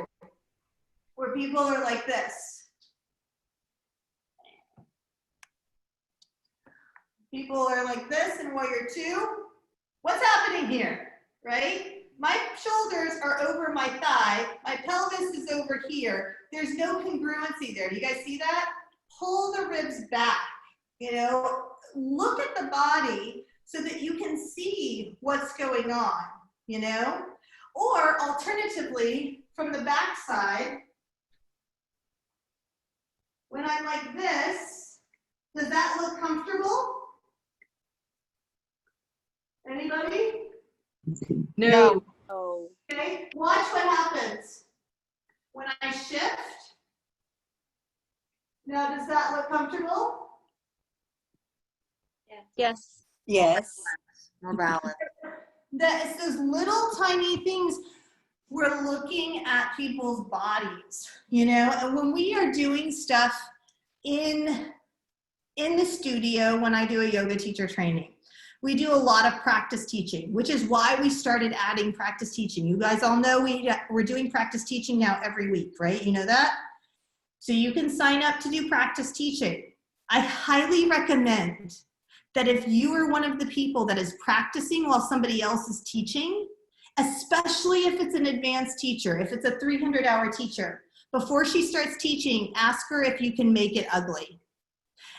where people are like this, people are like this in Warrior 2. What's happening here, right? My shoulders are over my thigh. My pelvis is over here. There's no congruency there. Do you guys see that? Pull the ribs back, you know? Look at the body so that you can see what's going on, you know? Or alternatively, from the back side, when I'm like this, does that look comfortable? Anybody? No. Oh. Okay, watch what happens. When I shift, now does that look comfortable? Yes. Yes. More balanced. It's those little tiny things. We're looking at people's bodies, you know, and when we are doing stuff in the studio, when I do a yoga teacher training, we do a lot of practice teaching, which is why we started adding practice teaching. You guys all know we're doing practice teaching now every week, right? You know that? So you can sign up to do practice teaching. I highly recommend that if you are one of the people that is practicing while somebody else is teaching, especially if it's an advanced teacher, if it's a 300-hour teacher, before she starts teaching, ask her if you can make it ugly.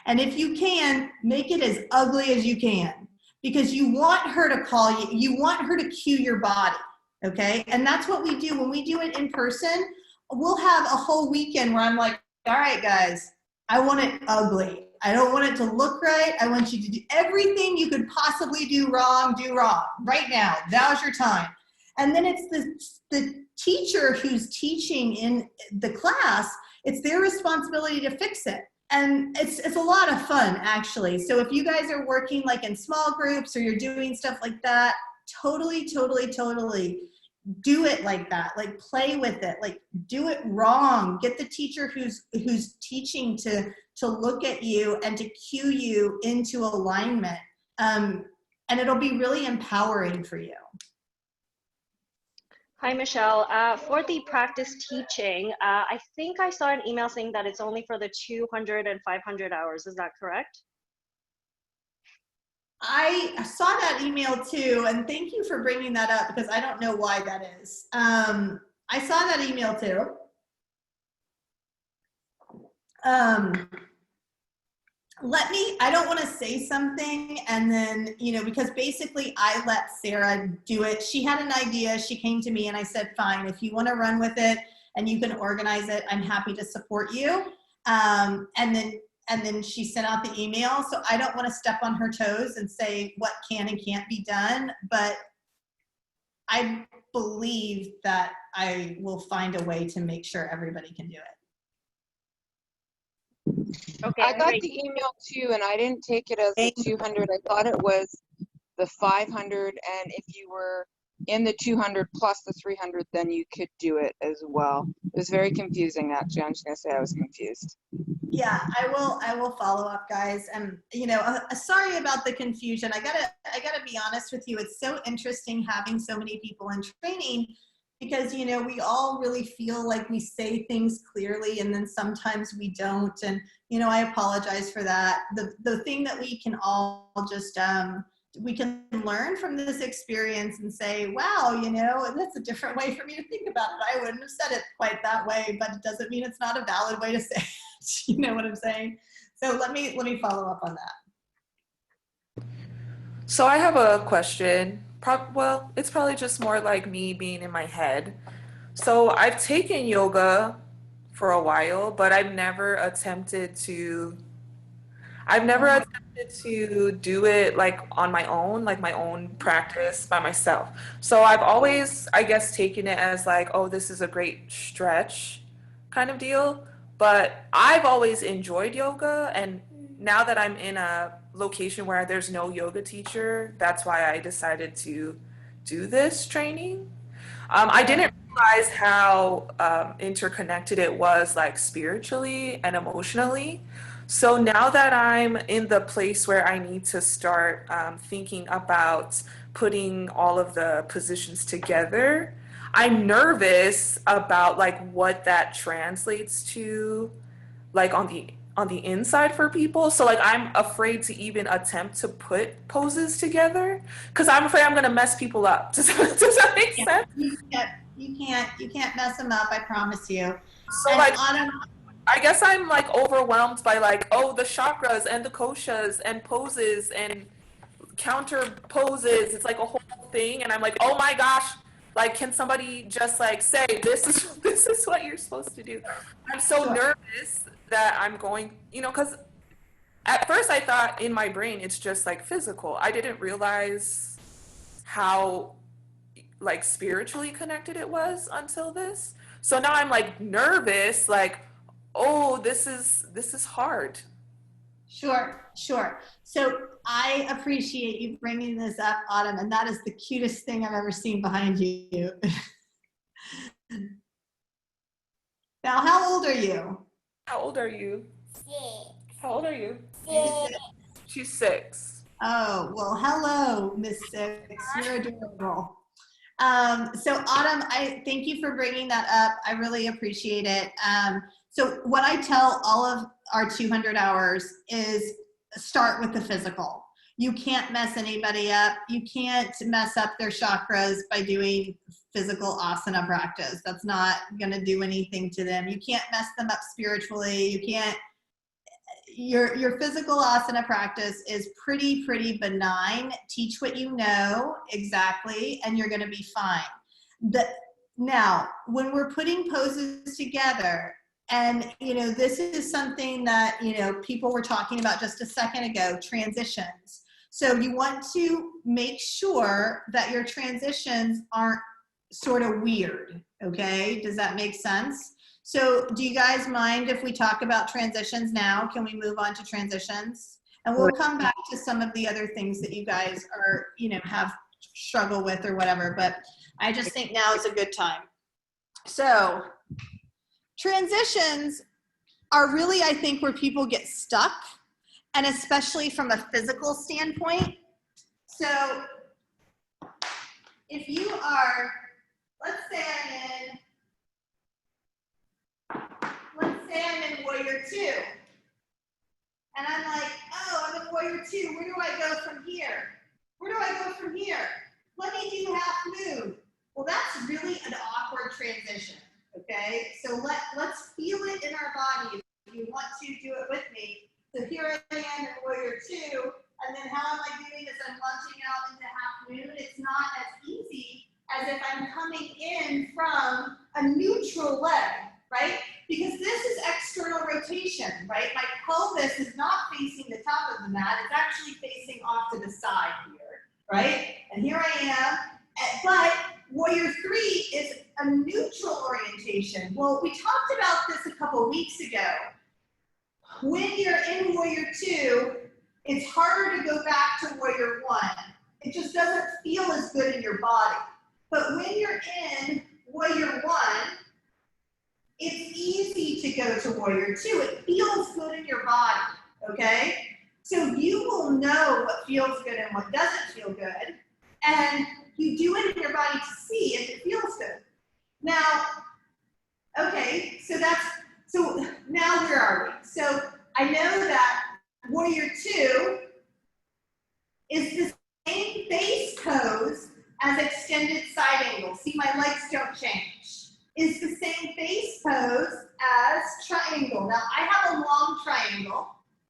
And if you can, make it as ugly as you can, because you want her to call you, you want her to cue your body, okay? And that's what we do when we do it in person. We'll have a whole weekend where I'm like, all right, guys, I want it ugly. I don't want it to look right. I want you to do everything you could possibly do wrong right now. Now's your time. And then it's the teacher who's teaching in the class, it's their responsibility to fix it. And it's a lot of fun, actually. So if you guys are working like in small groups or you're doing stuff like that, totally do it like that. Like, play with it, like, do it wrong. Get the teacher who's teaching to look at you and to cue you into alignment. And it'll be really empowering for you. Hi, Michelle. For the practice teaching, I think I saw an email saying that it's only for the 200 and 500 hours. Is that correct? I saw that email too, and thank you for bringing that up, because I don't know why that is. I saw that email too. I don't want to say something and then, because basically I let Sarah do it. She had an idea, she came to me and I said, fine, if you want to run with it and you can organize it, I'm happy to support you. And then she sent out the email. So I don't want to step on her toes and say what can and can't be done, but I believe that I will find a way to make sure everybody can do it. Okay, I got great. the email too, and I didn't take it as the 200. I thought it was the 500, and if you were in the 200 plus the 300, then you could do it as well. It was very confusing, actually. I'm just gonna say I was confused. Yeah, I will follow up, guys. And sorry about the confusion. I gotta be honest with you. It's so interesting having so many people in training, because we all really feel like we say things clearly and then sometimes we don't. And I apologize for that. The thing that we can all just we can learn from this experience and say, wow, that's a different way for me to think about it. I wouldn't have said it quite that way, but it doesn't mean it's not a valid way to say it. You know what I'm saying? So let me follow up on that. So I have a question. Well, it's probably just more like me being in my head. So I've taken yoga for a while, but I've never attempted to do it like on my own, like my own practice by myself. So I've always, I guess, taken it as like, oh, this is a great stretch kind of deal. But I've always enjoyed yoga, and now that I'm in a location where there's no yoga teacher, that's why I decided to do this training. I didn't realize how interconnected it was, like spiritually and emotionally. So now that I'm in the place where I need to start thinking about putting all of the positions together, I'm nervous about like what that translates to, like on the inside for people. So like I'm afraid to even attempt to put poses together because I'm afraid I'm gonna mess people up. Does that make sense? You can't mess them up, I promise you. So and like Autumn, I guess I'm like overwhelmed by like, oh, the chakras and the koshas and poses and counter poses. It's like a whole thing, and I'm like, oh my gosh, like can somebody just like say this is what you're supposed to do? I'm so nervous that I'm going, because at first I thought in my brain it's just like physical. I didn't realize how like spiritually connected it was until this. So now I'm like nervous, like, oh, this is hard. Sure. So I appreciate you bringing this up, Autumn, and that is the cutest thing I've ever seen behind you. Now, how old are you? How old are you? 6. How old are you? 6. She's 6. Oh, well, hello, Miss 6. You're adorable. So Autumn, I thank you for bringing that up. I really appreciate it. So what I tell all of our 200 hours is start with the physical. You can't mess anybody up. You can't mess up their chakras by doing physical asana practice. That's not going to do anything to them. You can't mess them up spiritually. You can't, your physical asana practice is pretty benign. Teach what you know exactly, and you're going to be fine. Now, when we're putting poses together, and this is something that people were talking about just a second ago, transitions. So you want to make sure that your transitions aren't sort of weird. Okay, does that make sense? So do you guys mind if we talk about transitions now? Can we move on to transitions? And we'll come back to some of the other things that you guys are, have struggle with or whatever, but I just think now is a good time. So transitions are really, I think, where people get stuck, and especially from a physical standpoint. So if you are, let's say I'm in Warrior 2. And I'm like, oh, I'm in Warrior 2. Where do I go from here? Where do I go from here? Let me do half moon. Well, that's really an awkward transition, okay? So let's feel it in our body if you want to do it with me. So here I am in Warrior 2, and then how am I doing this? I'm launching out into half moon. It's not as easy as if I'm coming in from a neutral leg, right? Because this is external rotation, right? My pelvis is not facing the top of the mat. It's actually facing off to the side here, right? And here I am. But Warrior 3 is a neutral orientation. Well, we talked about this a couple weeks ago. When you're in Warrior 2, it's harder to go back to Warrior 1. It just doesn't feel as good in your body. But when you're in Warrior 1, it's easy to go to Warrior 2. It feels good in your body, okay? So you will know what feels good and what doesn't feel good, and you do it in your body to see if it feels good. Now, okay, so now where are we? So I know that Warrior 2 is the same base pose as extended side angle. See, my legs don't change. Is the same base pose as triangle. Now, I have a long triangle,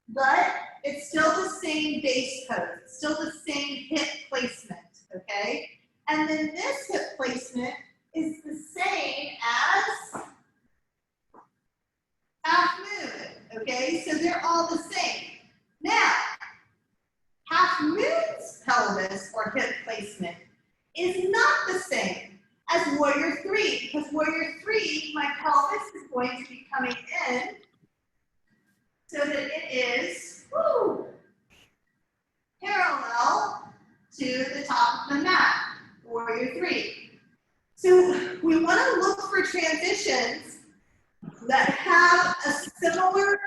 but it's still the same base pose. It's still the same hip placement, okay? And then this hip placement is the same as half moon, okay? So they're all the same. Now, half moon's pelvis or hip placement is not the same as Warrior 3, because Warrior 3, my pelvis is going to be coming in so that it is parallel to the top of the mat, Warrior 3. So we want to look for transitions that have a similar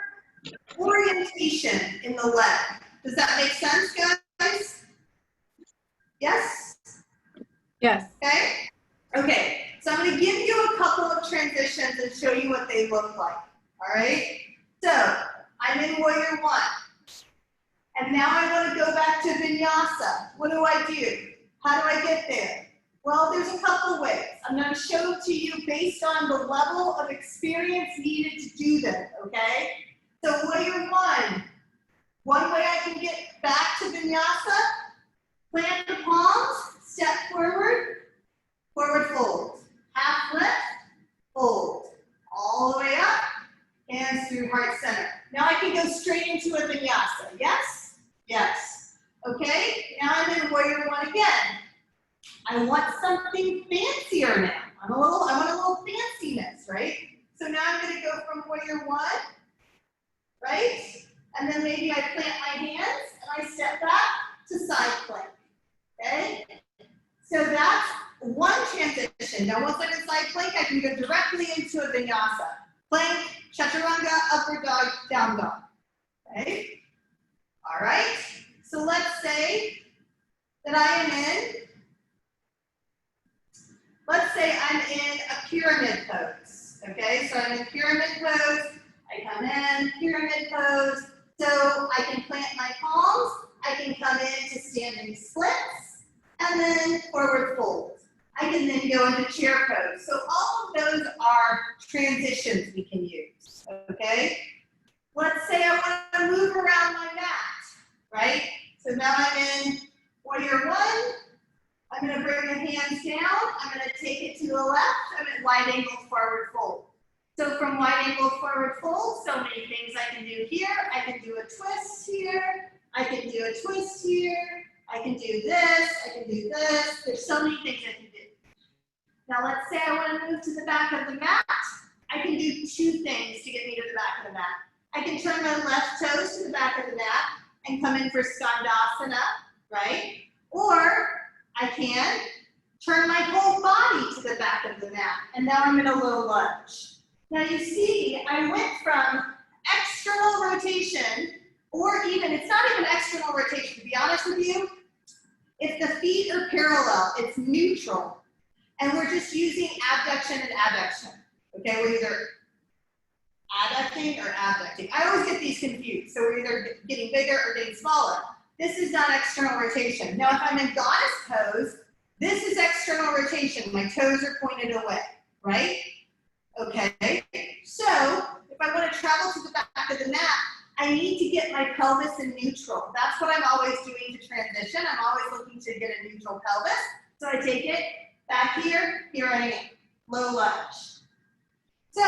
orientation in the leg. Does that make sense, guys? Yes? Yes. Okay? Okay, so I'm going to give you a couple of transitions and show you what they look like, all right? So, I'm in Warrior 1, and now I want to go back to Vinyasa. What do I do? How do I get there? Well, there's a couple ways. I'm going to show it to you based on the level of experience needed to do this, okay? So, Warrior 1, one way I can get back to Vinyasa, plant the palms, step forward, forward fold, half lift, fold, all the way up, hands through heart center. Now I can go straight into a vinyasa, yes? Yes. Okay, now I'm in Warrior 1 again. I want something fancier now. I want a little fanciness, right? So now I'm gonna go from Warrior 1, right? And then maybe I plant my hands and I step back to side plank, okay? So that's one transition. Now, once I'm in side plank, I can go directly into a vinyasa. Plank, chaturanga, upward dog, down dog. Okay? All right. So let's say that I am in, let's say I'm in a pyramid pose. Okay? So I'm in pyramid pose. I come in, pyramid pose. So I can plant my palms. I can come into standing splits. And then forward fold. I can then go into chair pose. So all of those are transitions we can use, okay? let's say I want to move around my mat, right? So now I'm in warrior one. I'm going to bring the hands down. I'm going to take it to the left. I'm at wide angle forward fold. So from wide angle forward fold, so many things I can do here. I can do a twist here. I can do a twist here. I can do this. I can do this. There's so many things I can do. Now let's say I want to move to the back of the mat. I can do two things to get me to the back of the mat. I can turn my left toes to the back of the mat and come in for Skandasana, right? Or I can turn my whole body to the back of the mat, and now I'm in a low lunge. Now you see, I went from external rotation, or even, it's not even external rotation, to be honest with you. If the feet are parallel, it's neutral. And we're just using abduction and adduction. Okay, we're either adducting or abducting. I always get these confused. So we're either getting bigger or getting smaller. This is not external rotation. Now, if I'm in goddess pose, this is external rotation. My toes are pointed away, right? Okay, so if I want to travel to the back of the mat, I need to get my pelvis in neutral. That's what I'm always doing to transition. I'm always looking to get a neutral pelvis. So I take it back here, here I am, low lunge. So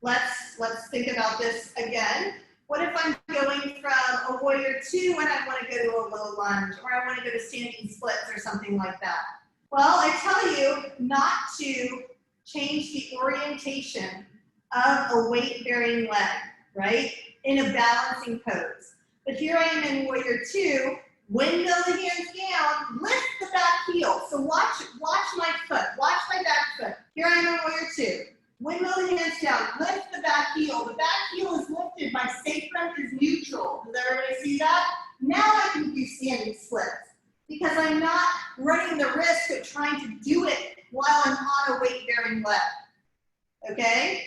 let's think about this again. What if I'm going from a warrior two and I want to go to a low lunge, or I want to go to standing splits or something like that? Well, I tell you not to change the orientation of a weight-bearing leg, right? In a balancing pose. But here I am in warrior two, windmill the hands down, lift the back heel. So watch my foot, watch my back foot. Here I am in warrior two. Windmill the hands down, lift the back heel. The back heel is lifted, my sacrum is neutral. Does everybody see that? Now I can do standing splits because I'm not running the risk of trying to do it while I'm on a weight-bearing leg. Okay?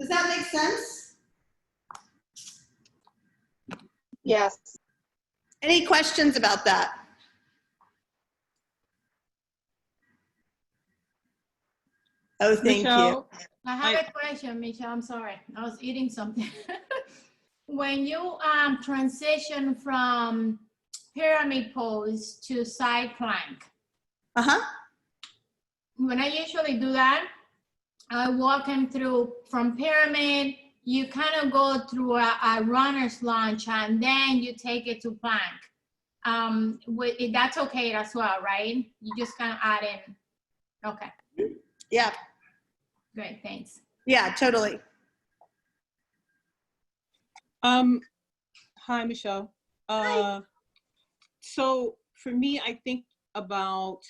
Does that make sense? Yes. Any questions about that? Oh, thank Michelle, you. I have a question, Michelle. I'm sorry. I was eating something. When you transition from pyramid pose to side plank, when I usually do that, I walk them through from pyramid, you kind of go through a runner's lunge and then you take it to plank. That's okay as well, right? You just kind of add in. Okay. Yeah. Great, thanks. Yeah, totally. Hi, Michelle. So for me, I think about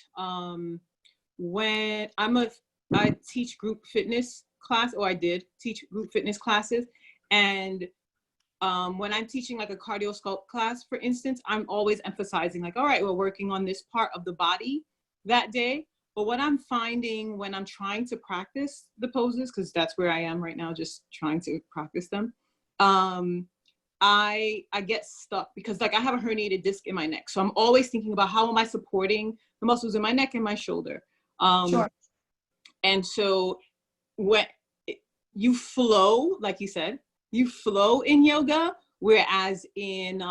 when I teach group fitness class, or I did teach group fitness classes, and when I'm teaching like a cardio sculpt class, for instance, I'm always emphasizing like, all right, we're working on this part of the body that day. But what I'm finding when I'm trying to practice the poses, because that's where I am right now, just trying to practice them, I get stuck because like I have a herniated disc in my neck. So I'm always thinking about how am I supporting the muscles in my neck and my shoulder. Sure. And so when you flow, like you said, you flow in yoga, whereas in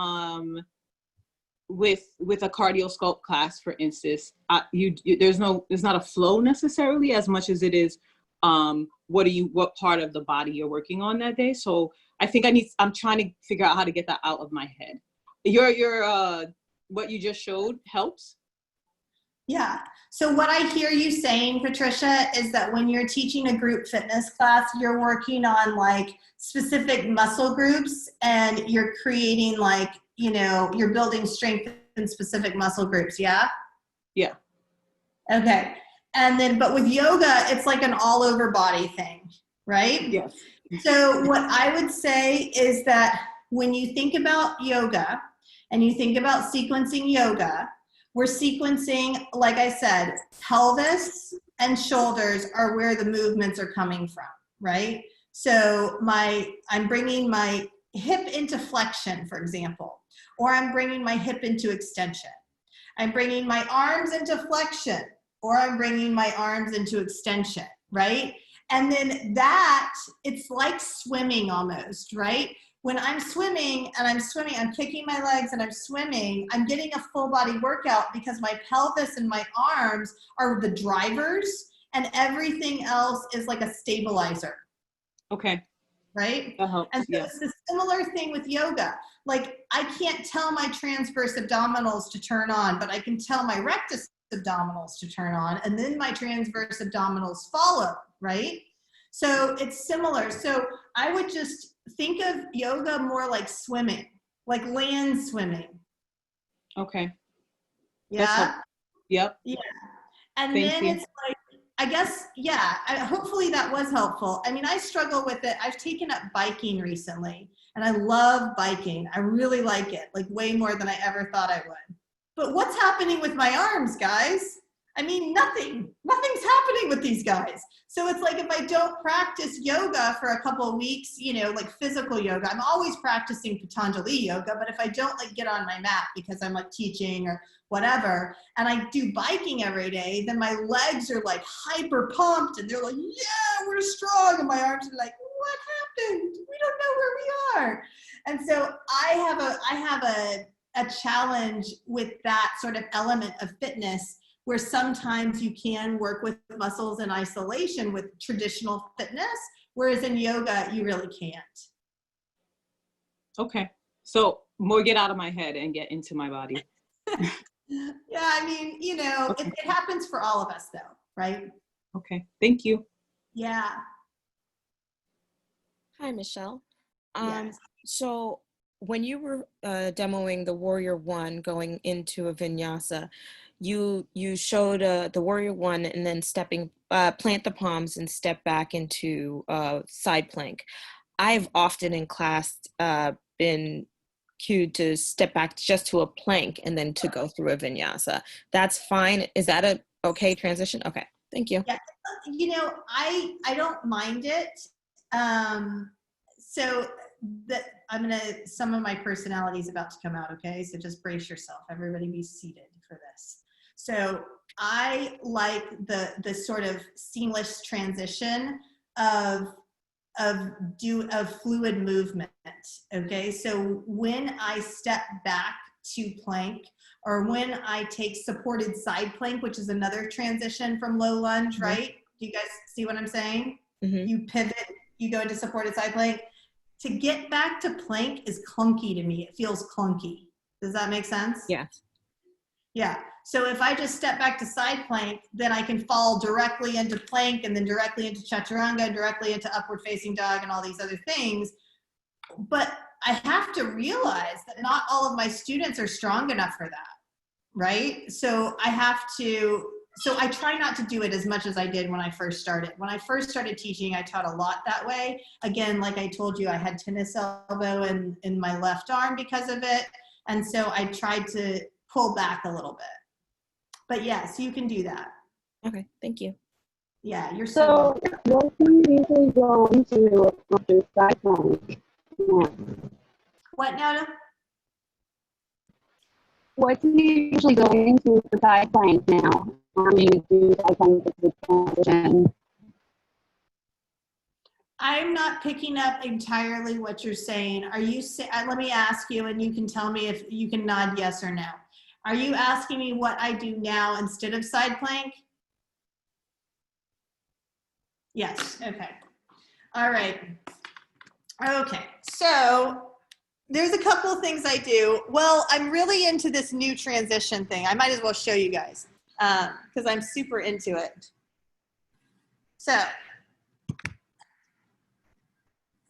with a cardio sculpt class, for instance, there's not a flow necessarily as much as it is what part of the body you're working on that day. So I think I'm trying to figure out how to get that out of my head. Your what you just showed helps. Yeah. So what I hear you saying, Patricia, is that when you're teaching a group fitness class, you're working on like specific muscle groups and you're creating like, you know, you're building strength in specific muscle groups. Yeah. Yeah. Okay. And then, but with yoga, it's like an all over body thing, right? Yes. So what I would say is that when you think about yoga and you think about sequencing yoga, we're sequencing, like I said, pelvis and shoulders are where the movements are coming from, right? So I'm bringing my hip into flexion, for example, or I'm bringing my hip into extension. I'm bringing my arms into flexion, or I'm bringing my arms into extension, right? And then that, it's like swimming almost, right? when I'm swimming, I'm kicking my legs and I'm swimming, I'm getting a full body workout because my pelvis and my arms are the drivers and everything else is like a stabilizer. Okay. Right? That helps. And so Yeah. it's a similar thing with yoga. Like I can't tell my transverse abdominals to turn on, but I can tell my rectus abdominals to turn on, and then my transverse abdominals follow, right? So it's similar. So I would just think of yoga more like swimming, like land swimming. Okay. Yeah. Yep. Yeah. And Thank then you. it's like, I guess, yeah, hopefully that was helpful. I mean, I struggle with it. I've taken up biking recently and I love biking. I really like it, like way more than I ever thought I would. But what's happening with my arms, guys? I mean, nothing's happening with these guys. So it's like if I don't practice yoga for a couple of weeks, you know, like physical yoga, I'm always practicing Patanjali yoga, but if I don't like get on my mat because I'm like teaching or whatever, and I do biking every day, then my legs are like hyper pumped and they're like, yeah, we're strong. And my arms are like, what happened? We don't know where we are. And so I have a challenge with that sort of element of fitness where sometimes you can work with muscles in isolation with traditional fitness, whereas in yoga, you really can't. Okay. So more get out of my head and get into my body. Yeah, I mean, you know, Okay. it happens for all of us though, right? Okay. Thank you. Yeah. Hi, Michelle. Yes. So when you were demoing the Warrior One going into a vinyasa, you showed the Warrior One and then plant the palms and step back into side plank. I've often in class been cued to step back just to a plank and then to go through a vinyasa. That's fine. Is that a okay transition? Okay, thank you. Yeah, you know, I don't mind it. So some of my personality is about to come out, okay? So just brace yourself. Everybody be seated for this. So I like the sort of seamless transition of fluid movement, okay? So when I step back to plank, or when I take supported side plank, which is another transition from low lunge, right? Do you guys see what I'm saying? You pivot, you go into supported side plank. To get back to plank is clunky to me. It feels clunky. Does that make sense? Yes. Yeah. So if I just step back to side plank, then I can fall directly into plank and then directly into chaturanga, directly into upward facing dog and all these other things. But I have to realize that not all of my students are strong enough for that, right? So I try not to do it as much as I did when I first started. When I first started teaching, I taught a lot that way. Again, like I told you, I had tennis elbow in my left arm because of it. And so I tried to pull back a little bit. But yes, you can do that. Okay, thank you. Yeah, you're so welcome. What do you usually go into after side plank? What now? What do you usually go into for side plank now? Do you do side plank as a transition? I'm not picking up entirely what you're saying. Are you let me ask you, and you can tell me if you can nod yes or no. Are you asking me what I do now instead of side plank? Yes, okay. All right. Okay, so there's a couple of things I do. Well, I'm really into this new transition thing. I might as well show you guys because I'm super into it. So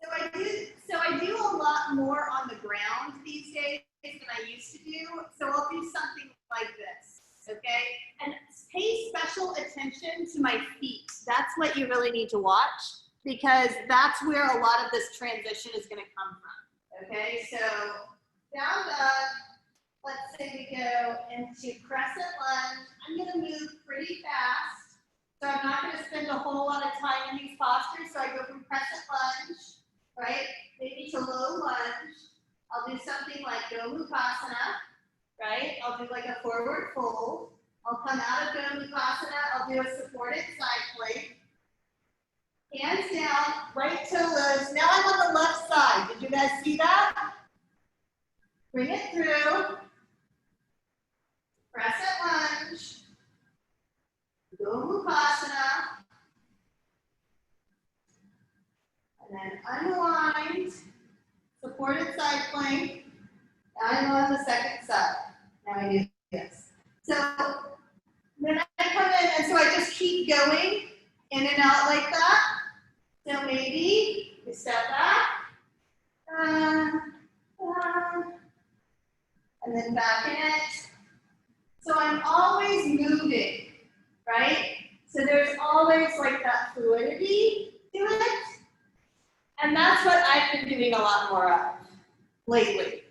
I do a lot more on the ground these days than I used to do. So I'll do something like this, okay? And pay special attention to my feet. That's what you really need to watch because that's where a lot of this transition is going to come from, okay? So down dog, let's say we go into crescent lunge. I'm going to move pretty fast. So I'm not going to spend a whole lot of time in these postures. So I go from crescent lunge, right? Maybe to low lunge. I'll do something like Gomukhasana, right? I'll do like a forward fold. I'll come out of Gomukhasana. I'll do a supported side plank. Hands down, right toe lows. Now I'm on the left side. Did you guys see that? Bring it through. Crescent lunge. Gomukhasana. And then unwind. Supported side plank. Now I go on the second side. Now I do this. So then I come in, and so I just keep going in and out like that. So maybe we step back. And then back in it. So I'm always moving, right? So there's always like that fluidity to it. And that's what I've been doing a lot more of lately.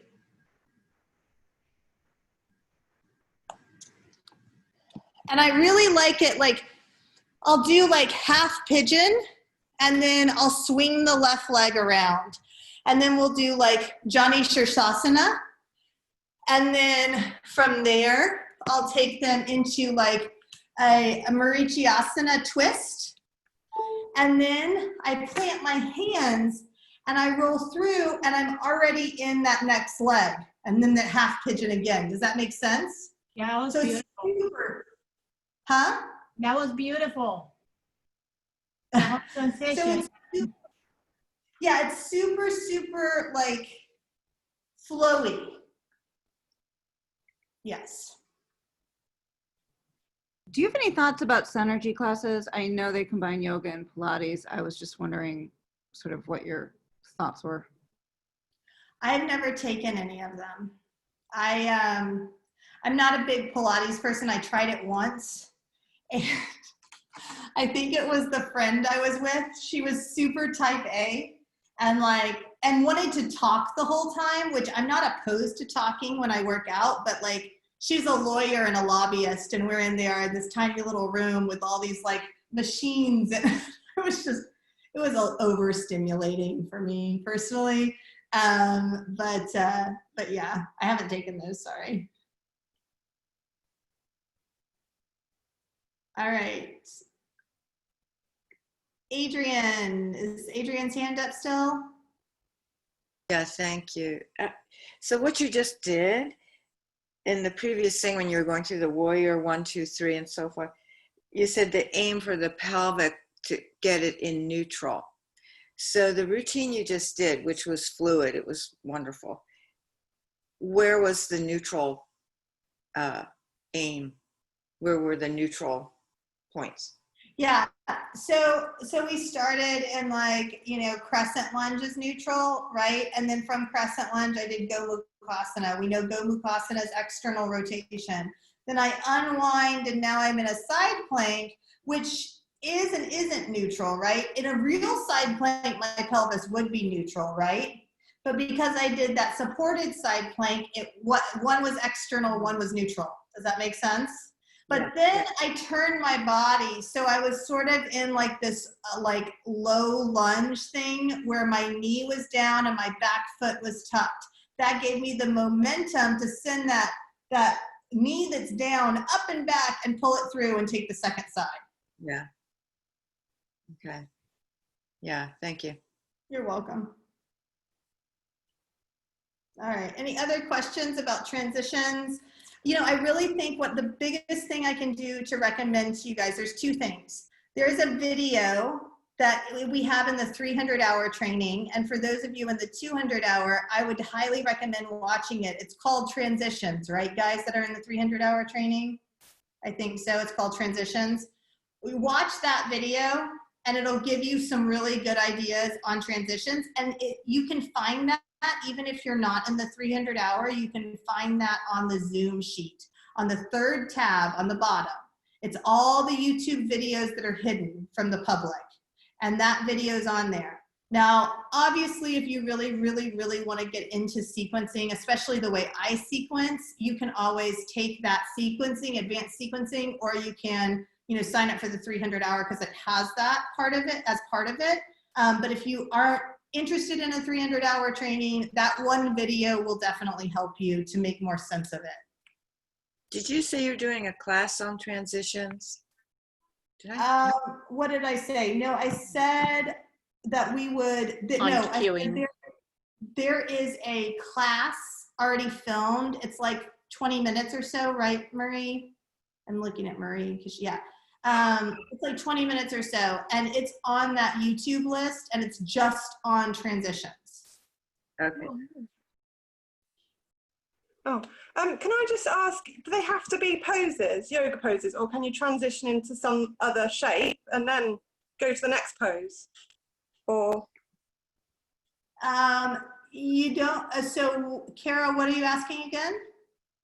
And I really like it, like, I'll do like half pigeon, and then I'll swing the left leg around. And then we'll do like Jani Shirsasana. And then from there, I'll take them into like a Marichyasana twist. And then I plant my hands and I roll through, and I'm already in that next leg. And then the half pigeon again. Does that make sense? Yeah, that was So beautiful. it's super. Huh? That was beautiful. Sensation. So yeah, it's super, super like flowy. Yes. Do you have any thoughts about Synergy classes? I know they combine yoga and Pilates. I was just wondering sort of what your thoughts were. I've never taken any of them. I'm not a big Pilates person. I tried it once. And I think it was the friend I was with. She was super type A and wanted to talk the whole time, which I'm not opposed to talking when I work out, but like she's a lawyer and a lobbyist, and we're in there in this tiny little room with all these like machines. And it was overstimulating for me personally. But yeah, I haven't taken those, sorry. All right. Adrian, is Adrian's hand up still? Yeah, thank you. So what you just did in the previous thing when you were going through the warrior 1, 2, 3 and so forth, you said the aim for the pelvic to get it in neutral. So the routine you just did, which was fluid, it was wonderful. Where was the neutral aim? Where were the neutral points? Yeah, so we started in like, crescent lunge is neutral, right? And then from crescent lunge, I did Gomukhasana. We know Gomukhasana is external rotation. Then I unwind, and now I'm in a side plank, which is and isn't neutral, right? In a real side plank, my pelvis would be neutral, right? But because I did that supported side plank, one was external, one was neutral. Does that make sense? But then I turned my body, so I was sort of in like this like low lunge thing where my knee was down and my back foot was tucked. That gave me the momentum to send that knee that's down up and back and pull it through and take the second side. Yeah. Okay. Yeah, thank you. You're welcome. All right, any other questions about transitions? I really think what the biggest thing I can do to recommend to you guys, there's two things. There's a video that we have in the 300-hour training. And for those of you in the 200-hour, I would highly recommend watching it. It's called Transitions, right, guys, that are in the 300-hour training? I think so. It's called Transitions. We watch that video, and it'll give you some really good ideas on transitions. And you can find that even if you're not in the 300-hour, you can find that on the Zoom sheet, on the third tab on the bottom. It's all the YouTube videos that are hidden from the public, and that video is on there. Now, obviously, if you really, really, really want to get into sequencing, especially the way I sequence, you can always take that sequencing, advanced sequencing, or you can, sign up for the 300-hour because it has that part of it as part of it. But if you aren't interested in a 300-hour training, that one video will definitely help you to make more sense of it. Did you say you're doing a class on transitions? What did I say? No, I said that we would, there is a class already filmed. It's like 20 minutes or so, right, Marie? I'm looking at Marie because yeah. It's like 20 minutes or so, and it's on that YouTube list, and it's just on transitions. Okay. Oh, can I just ask, do they have to be poses, yoga poses, or can you transition into some other shape and then go to the next pose? Or you don't, so Kara, what are you asking again?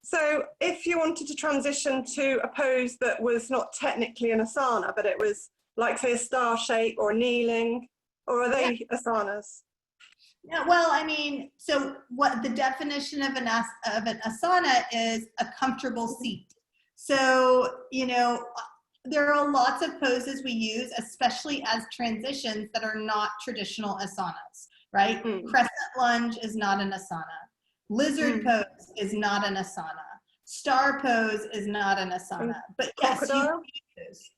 so if you wanted to transition to a pose that was not technically an asana, but it was like, say, a star shape or kneeling, or are they asanas? Yeah, well, I mean, so what the definition of an asana is a comfortable seat. So, you know, there are lots of poses we use, especially as transitions that are not traditional asanas, right? Crescent lunge is not an asana. Lizard pose is not an asana. Star pose is not an asana. But yes, crocodile? you use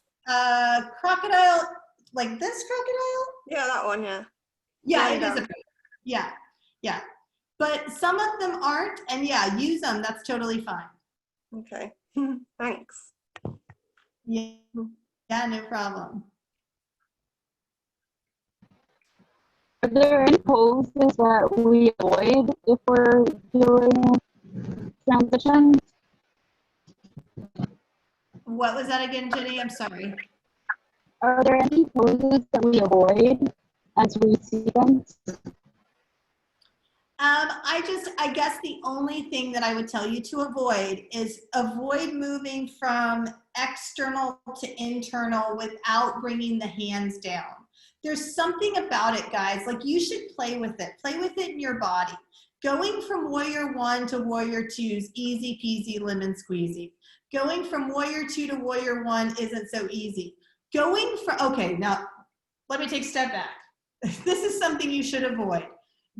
crocodile, like this crocodile? Yeah, that one, yeah. Yeah, Lying it is down. a pose. Yeah, yeah. But some of them aren't, and yeah, use them. That's totally fine. Okay, thanks. Yeah, yeah, no problem. Are there any poses that we avoid if we're doing transitions? What was that again, Jenny? I'm sorry. Are there any poses that we avoid as we sequence? I guess the only thing that I would tell you to avoid is avoid moving from external to internal without bringing the hands down. There's something about it, guys. Like, you should play with it. Play with it in your body. Going from warrior one to warrior two is easy peasy lemon squeezy. Going from warrior two to warrior one isn't so easy. Going from, okay, now let me take a step back. This is something you should avoid.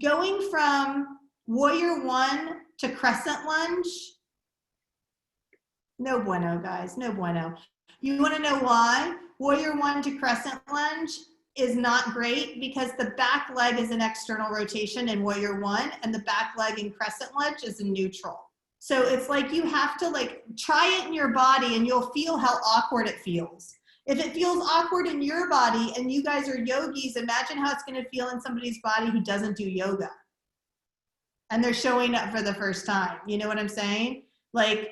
Going from warrior one to crescent lunge, no bueno, guys, no bueno. You wanna know why? Warrior one to crescent lunge is not great because the back leg is an external rotation in warrior one, and the back leg in crescent lunge is a neutral. So it's like you have to like try it in your body and you'll feel how awkward it feels. If it feels awkward in your body and you guys are yogis, imagine how it's gonna feel in somebody's body who doesn't do yoga. And they're showing up for the first time. You know what I'm saying? Like,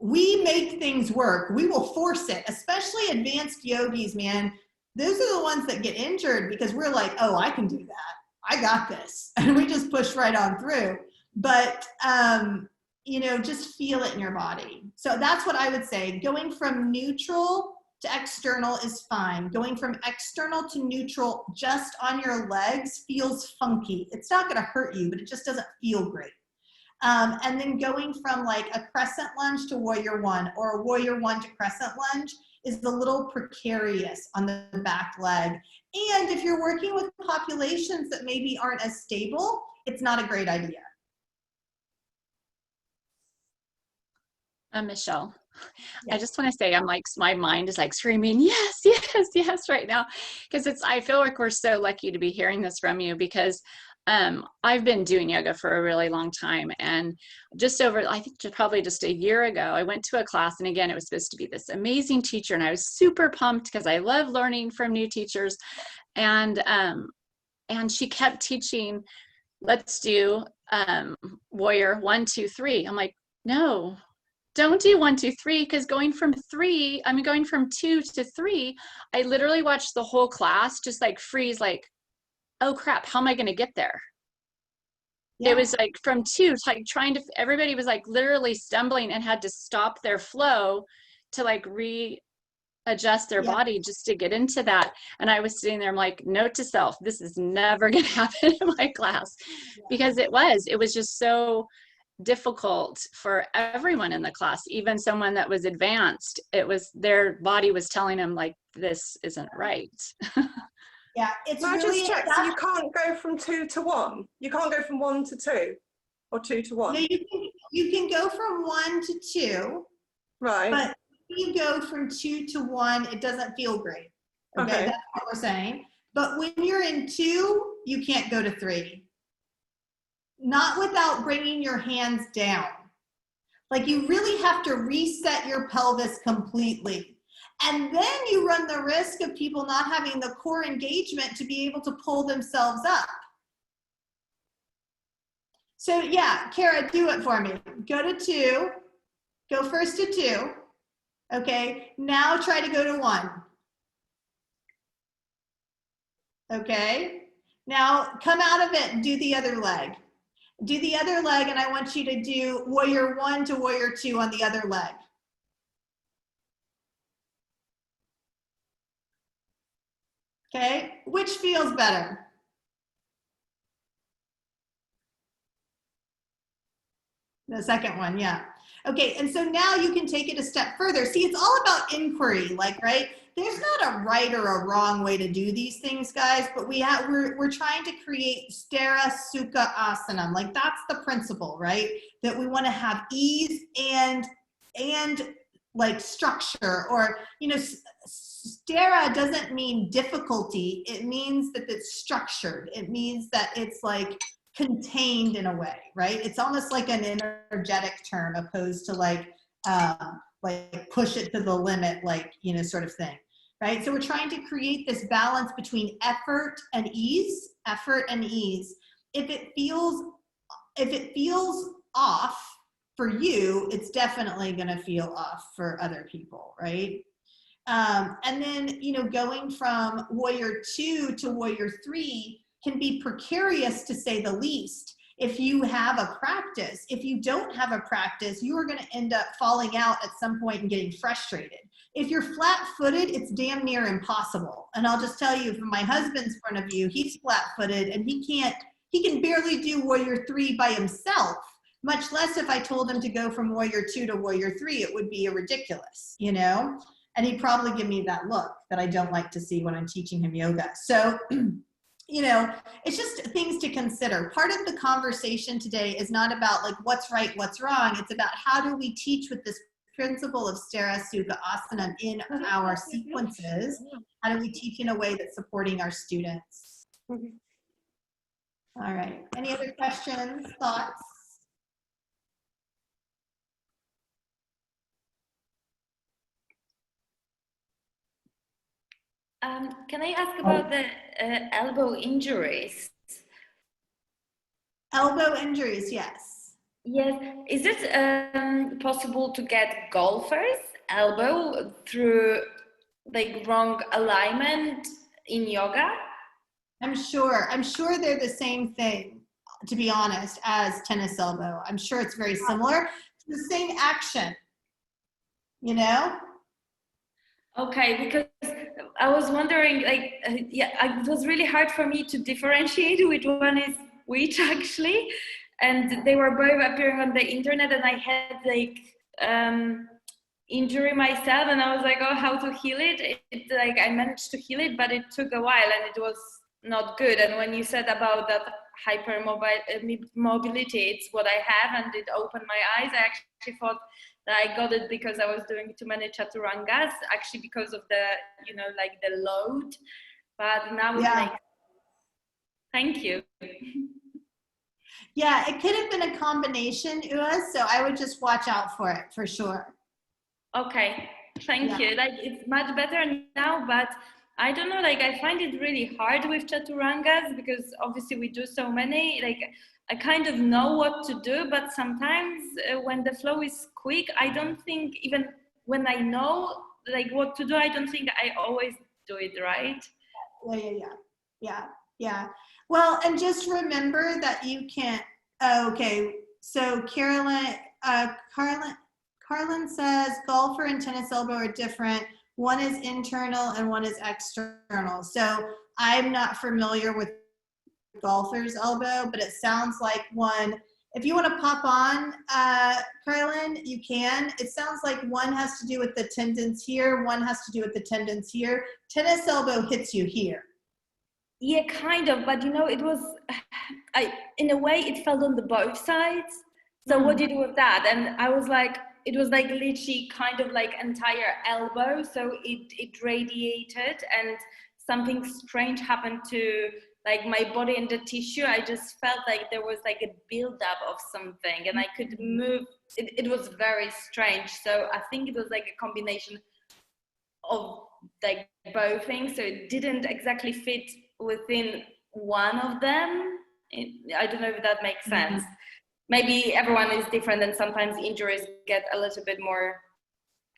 we make things work. We will force it, especially advanced yogis, man. Those are the ones that get injured because we're like, oh, I can do that. I got this. And we just push right on through. But, you know, just feel it in your body. So that's what I would say. Going from neutral to external is fine. Going from external to neutral just on your legs feels funky. It's not going to hurt you, but it just doesn't feel great. And then going from like a crescent lunge to warrior one or a warrior one to crescent lunge is a little precarious on the back leg. And if you're working with populations that maybe aren't as stable, it's not a great idea. Michelle, yes. I just want to say, I'm like, my mind is like screaming, yes, yes, yes, right now. Because I feel like we're so lucky to be hearing this from you because I've been doing yoga for a really long time. And just over, I think probably just a year ago, I went to a class, and again, it was supposed to be this amazing teacher. And I was super pumped because I love learning from new teachers. And she kept teaching, let's do warrior 1, 2, 3. I'm like, no, don't do 1, 2, 3, because going from 2 to 3, I literally watched the whole class just like freeze, like, oh crap, how am I going to get there? Yeah. It was like from 2, like trying to, everybody was like literally stumbling and had to stop their flow to like readjust their body just to get into that. And I was sitting there, I'm like, note to self, this is never going to happen in my class, because it was just so difficult for everyone in the class. Even someone that was advanced, it was, their body was telling them like, this isn't right. Yeah, it's Can I really, just check, so you can't go from 2 to 1? You can't go from 1 to 2 or 2 to 1? No, you can go from 1 to 2. Right. But if you go from 2 to 1, it doesn't feel great. Okay, that's what we're saying. But when you're in 2, you can't go to 3. not without bringing your hands down. Like you really have to reset your pelvis completely. And then you run the risk of people not having the core engagement to be able to pull themselves up. So yeah, Kara, do it for me. Go to 2, go first to 2. Okay, now try to go to 1. Okay, now come out of it and do the other leg. Do the other leg, and I want you to do warrior 1 to warrior 2 on the other leg. Okay, which feels better? The second one, yeah. Okay, and so now you can take it a step further. See, it's all about inquiry, like, right? There's not a right or a wrong way to do these things, guys, but we're trying to create Sthira Sukha Asanam. Like, that's the principle, right? That we want to have ease and like structure, or, you know, Sthira doesn't mean difficulty. It means that it's structured. It means that it's like contained in a way, right? It's almost like an energetic term opposed to like push it to the limit, like, you know, sort of thing, right? So we're trying to create this balance between effort and ease, If it feels off for you, it's definitely going to feel off for other people, right? And then, you know, going from warrior 2 to warrior 3 can be precarious, to say the least, if you have a practice. If you don't have a practice, you are going to end up falling out at some point and getting frustrated. If you're flat-footed, it's damn near impossible. And I'll just tell you, from my husband's point of view, he's flat-footed and he can barely do warrior 3 by himself, much less if I told him to go from warrior 2 to warrior 3, it would be ridiculous, you know? And he'd probably give me that look that I don't like to see when I'm teaching him yoga. So, you know, it's just things to consider. Part of the conversation today is not about like what's right, what's wrong. It's about how do we teach with this principle of Sthira Sukha Asanam in our sequences? How do we teach in a way that's supporting our students? All right. Any other questions, thoughts? Can I ask about the elbow injuries? Elbow injuries, yes. Yes. Is it possible to get golfer's elbow through like wrong alignment in yoga? I'm sure they're the same thing, to be honest, as tennis elbow. I'm sure it's very similar. It's the same action, you know? Okay, because I was wondering, like, it was really hard for me to differentiate which one is which, actually. And they were both appearing on the internet, and I had like injury myself, and I was like, oh, how to heal it? Like, I managed to heal it, but it took a while, and it was not good. And when you said about that hypermobility, it's what I have, and it opened my eyes. I actually thought that I got it because I was doing too many chaturangas, actually because of the, you know, like the load. But now it's like, thank you. Yeah, it could have been a combination, Ua, so I would just watch out for it, for sure. Okay, thank you. Like, it's much better now, but I don't know, like, I find it really hard with chaturangas because obviously we do so many, like, I kind of know what to do, but sometimes when the flow is quick, I don't think, even when I know like what to do, I don't think I always do it right. Yeah. Well, and just remember that you can't, okay, so Carolyn says golfer and tennis elbow are different. One is internal and one is external. So I'm not familiar with golfer's elbow, but it sounds like one, if you want to pop on, Carolyn, you can. It sounds like one has to do with the tendons here, one has to do with the tendons here. Tennis elbow hits you here. Yeah, kind of, but you know, it was, in a way, it felt on the both sides. So what do you do with that? And I was like, it was like literally kind of like entire elbow. So it radiated, and something strange happened to like my body and the tissue, I just felt like there was like a buildup of something, and I could move. It was very strange. So I think it was like a combination of like both things. So it didn't exactly fit within one of them. I don't know if that makes sense. Maybe everyone is different, and sometimes injuries get a little bit more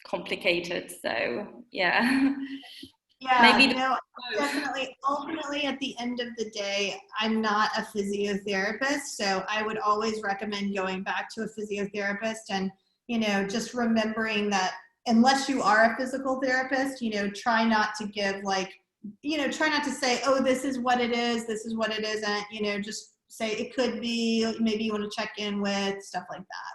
complicated. So yeah. Yeah, Maybe definitely. Ultimately, at the end of the day, I'm not a physiotherapist, so I would always recommend going back to a physiotherapist and, just remembering that unless you are a physical therapist, try not to give try not to say, oh, this is what it is, this is what it isn't, just say it could be, maybe you want to check in with, stuff like that.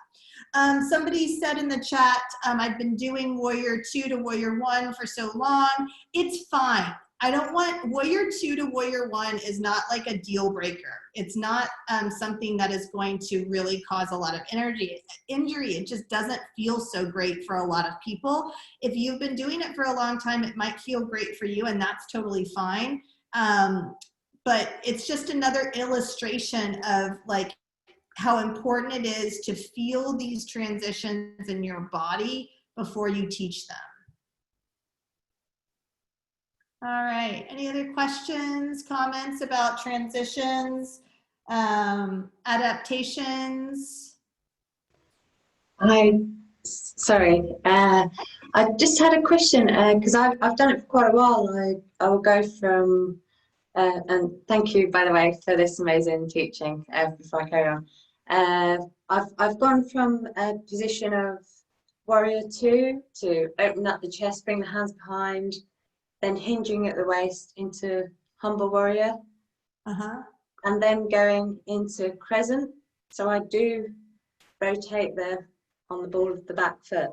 Somebody said in the chat, I've been doing Warrior 2 to Warrior 1 for so long. It's fine. I don't want Warrior 2 to Warrior 1 is not like a deal breaker. It's not something that is going to really cause a lot of injury. It just doesn't feel so great for a lot of people. If you've been doing it for a long time, it might feel great for you, and that's totally fine. But it's just another illustration of like how important it is to feel these transitions in your body before you teach them. All right, any other questions, comments about transitions, adaptations? Hi, sorry. I just had a question because I've done it for quite a while. I will go from, and thank you, by the way, for this amazing teaching before I carry on. I've gone from a position of Warrior 2 to open up the chest, bring the hands behind, then hinging at the waist into Humble Warrior, and then going into Crescent. So I do rotate on the ball of the back foot.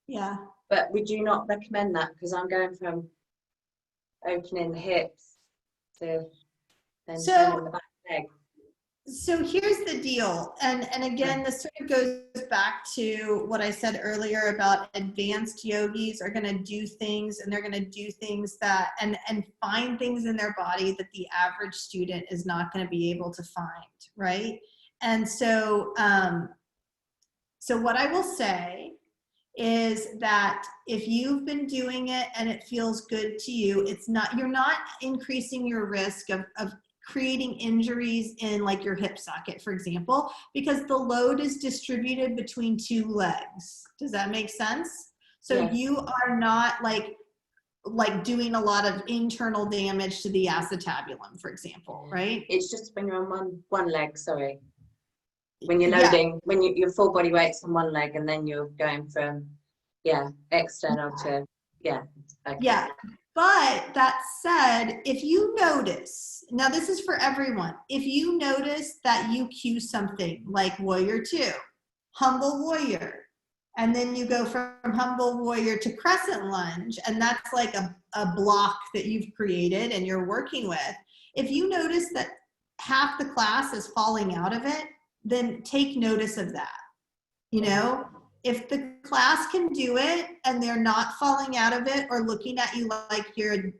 Yeah. But would you not recommend that? Because I'm going from opening the hips to then turning the back leg. So here's the deal, and again, this sort of goes back to what I said earlier about advanced yogis are going to do things, and they're going to do things that and find things in their body that the average student is not going to be able to find, right? And so so what I will say is that if you've been doing it and it feels good to you, you're not increasing your risk of creating injuries in like your hip socket, for example, because the load is distributed between two legs. Does that make sense? So Yeah. you are not like doing a lot of internal damage to the acetabulum, for example, right? It's just when you're on one leg, sorry. When you're loading, when your full body weight's on one leg and then you're going from, external to, okay. Yeah. But that said, if you notice, now this is for everyone, if you notice that you cue something like Warrior 2, Humble Warrior, and then you go from Humble Warrior to Crescent Lunge, and that's like a block that you've created and you're working with, if you notice that half the class is falling out of it, then take notice of that. If the class can do it and they're not falling out of it or looking at you like you're,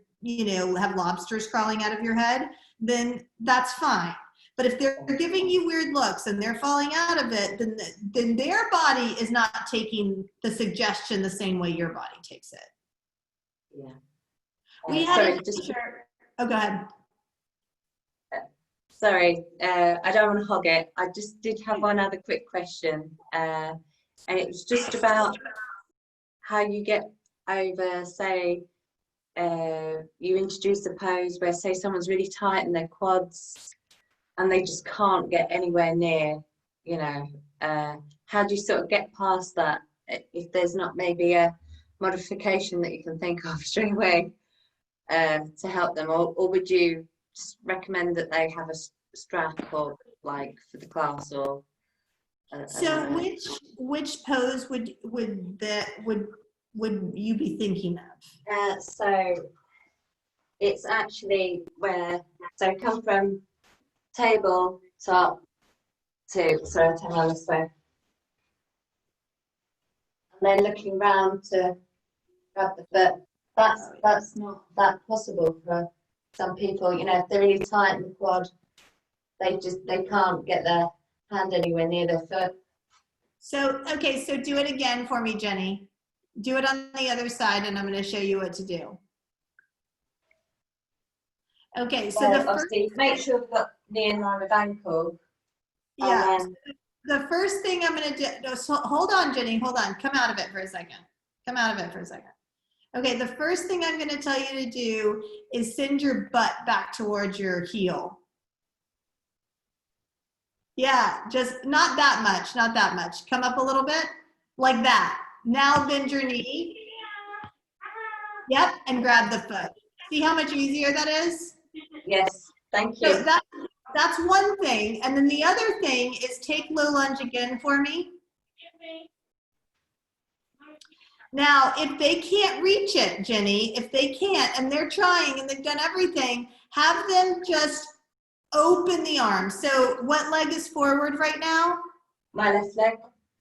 have lobsters crawling out of your head, then that's fine. But if they're giving you weird looks and they're falling out of it, then their body is not taking the suggestion the same way your body takes it. Yeah. We had a teacher. Oh, go ahead. Sorry, I don't want to hog it. I just did have one other quick question. And it was just about how you get over, say, you introduce a pose where, say, someone's really tight in their quads and they just can't get anywhere near, how do you sort of get past that if there's not maybe a modification that you can think of straight away to help them? Or would you just recommend that they have a strap or like for the class or? So which pose would you be thinking of? So it's actually where, so come from table top to, sorry, I'll turn around this way. And then looking round to grab the foot. That's not that possible for some people, you know, if they're really tight in the quad, they can't get their hand anywhere near their foot. So, okay, so do it again for me, Jenny. Do it on the other side, and I'm going to show you what to do. Okay, so the first, make sure you've got knee in line with ankle. yeah, the first thing I'm going to do, no, so hold on, Jenny, hold on. Come out of it for a second. Come out of it for a second. Okay, the first thing I'm going to tell you to do is send your butt back towards your heel. Yeah, just not that much, not that much. Come up a little bit, like that. Now bend your knee. Yep, and grab the foot. See how much easier that is? Yes, thank you. So that's one thing. And then the other thing is take low lunge again for me. Now, if they can't reach it, Jenny, if they can't, and they're trying and they've done everything, have them just open the arm. So what leg is forward right now? My left leg.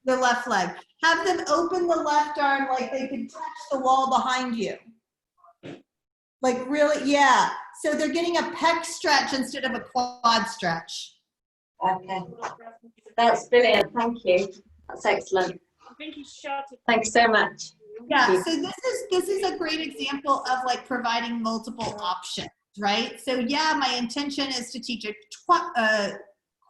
The left leg. Have them open the left arm like they could touch the wall behind you. Like really, yeah. So they're getting a pec stretch instead of a quad stretch. Okay. That's brilliant. Thank you. That's excellent. Thanks so much. Yeah, so this is a great example of like providing multiple options, right? So yeah, my intention is to teach a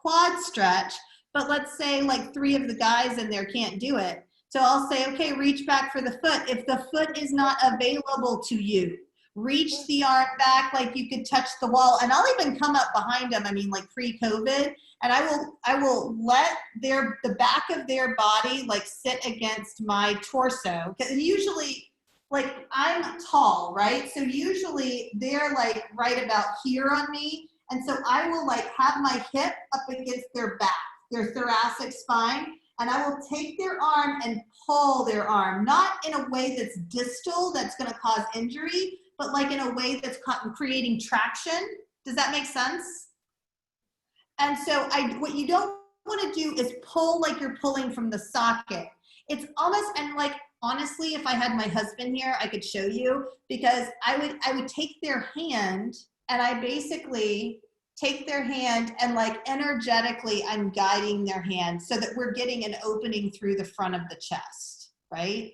quad stretch, but let's say like 3 of the guys in there can't do it. So I'll say, okay, reach back for the foot. If the foot is not available to you, reach the arm back like you could touch the wall. And I'll even come up behind them, I mean like pre-COVID, and I will let the back of their body like sit against my torso. Because usually, like I'm tall, right? So usually they're like right about here on me. And so I will like have my hip up against their back, their thoracic spine, and I will take their arm and pull their arm, not in a way that's distal, that's gonna cause injury, but like in a way that's creating traction. Does that make sense? And so what you don't want to do is pull like you're pulling from the socket. It's almost, and like, honestly, if I had my husband here, I could show you, because I would take their hand and I basically take their hand and like energetically I'm guiding their hand so that we're getting an opening through the front of the chest, right?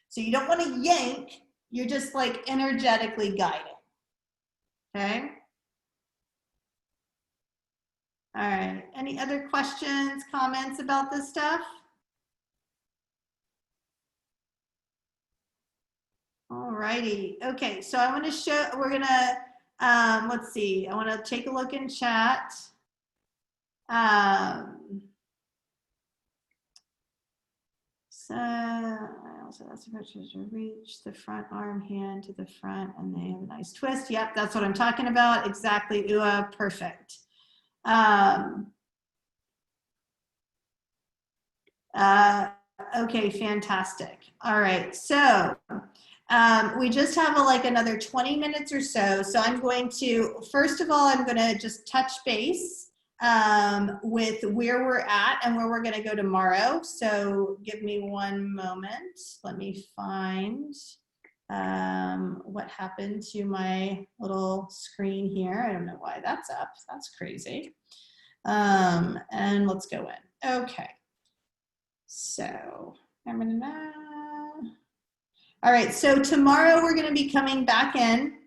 So you don't want to yank, you're just like energetically guiding, okay? All right, any other questions, comments about this stuff? All righty, okay, so I want to show, we're gonna, let's see, I want to take a look in chat. So I also asked the coaches to reach the front arm hand to the front and they have a nice twist. Yep, that's what I'm talking about. Exactly, Ua, perfect. Okay, fantastic. All right, so we just have like another 20 minutes or so. So I'm going to, first of all, I'm gonna just touch base with where we're at and where we're gonna go tomorrow. So give me one moment. Let me find what happened to my little screen here. I don't know why that's up. That's crazy. And let's go in. Okay. So, all right, so tomorrow we're going to be coming back in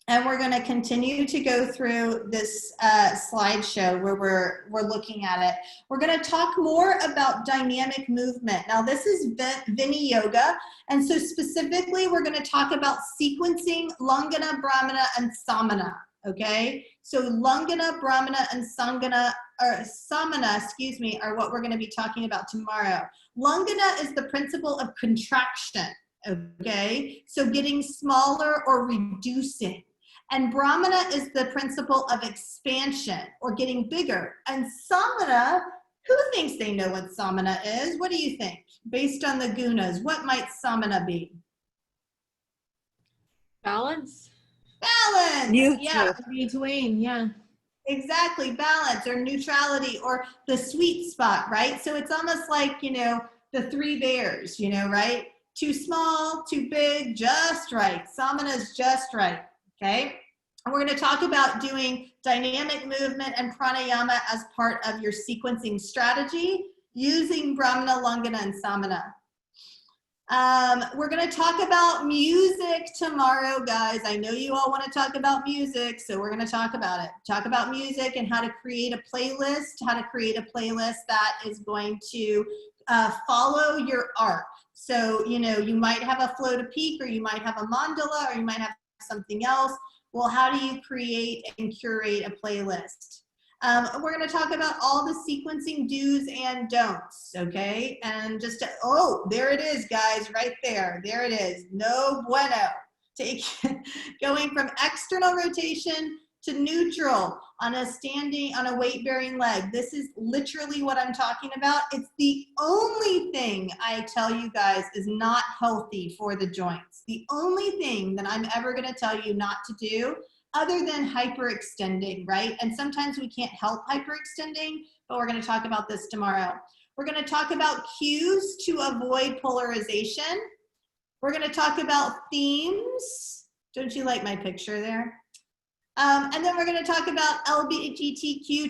and we're going to continue to go through this slideshow where we're looking at it. We're going to talk more about dynamic movement. Now this is Vini Yoga, and so specifically we're going to talk about sequencing Lungana, Brahmana, and Samana. Okay, so Lungana, Brahmana, and Samana, excuse me, are what we're going to be talking about tomorrow. Lungana is the principle of contraction, okay? So getting smaller or reducing. And Brahmana is the principle of expansion or getting bigger. And Samana, who thinks they know what Samana is? What do you think? Based on the gunas, what might Samana be? Balance. Balance. Neutral. Yeah. Between, yeah. Exactly, balance or neutrality or the sweet spot, right? So it's almost like, you know, the 3 bears, you know, right? Too small, too big, just right. Samana is just right, okay? And we're going to talk about doing dynamic movement and pranayama as part of your sequencing strategy using Brahmana, Langana, and Samana. We're going to talk about music tomorrow, guys. I know you all want to talk about music, so we're going to talk about it. Talk about music and how to create a playlist, that is going to follow your art. So, you know, you might have a flow to peak, or you might have a mandala, or you might have something else. Well, how do you create and curate a playlist? We're going to talk about all the sequencing do's and don'ts, okay? And just to, oh, there it is, guys, right there. There it is. No bueno. Going from external rotation to neutral on a weight-bearing leg. This is literally what I'm talking about. It's the only thing I tell you guys is not healthy for the joints. The only thing that I'm ever going to tell you not to do, other than hyperextending, right? And sometimes we can't help hyperextending, but we're going to talk about this tomorrow. We're going to talk about cues to avoid polarization. We're going to talk about themes. Don't you like my picture there? And then we're going to talk about LGBTQ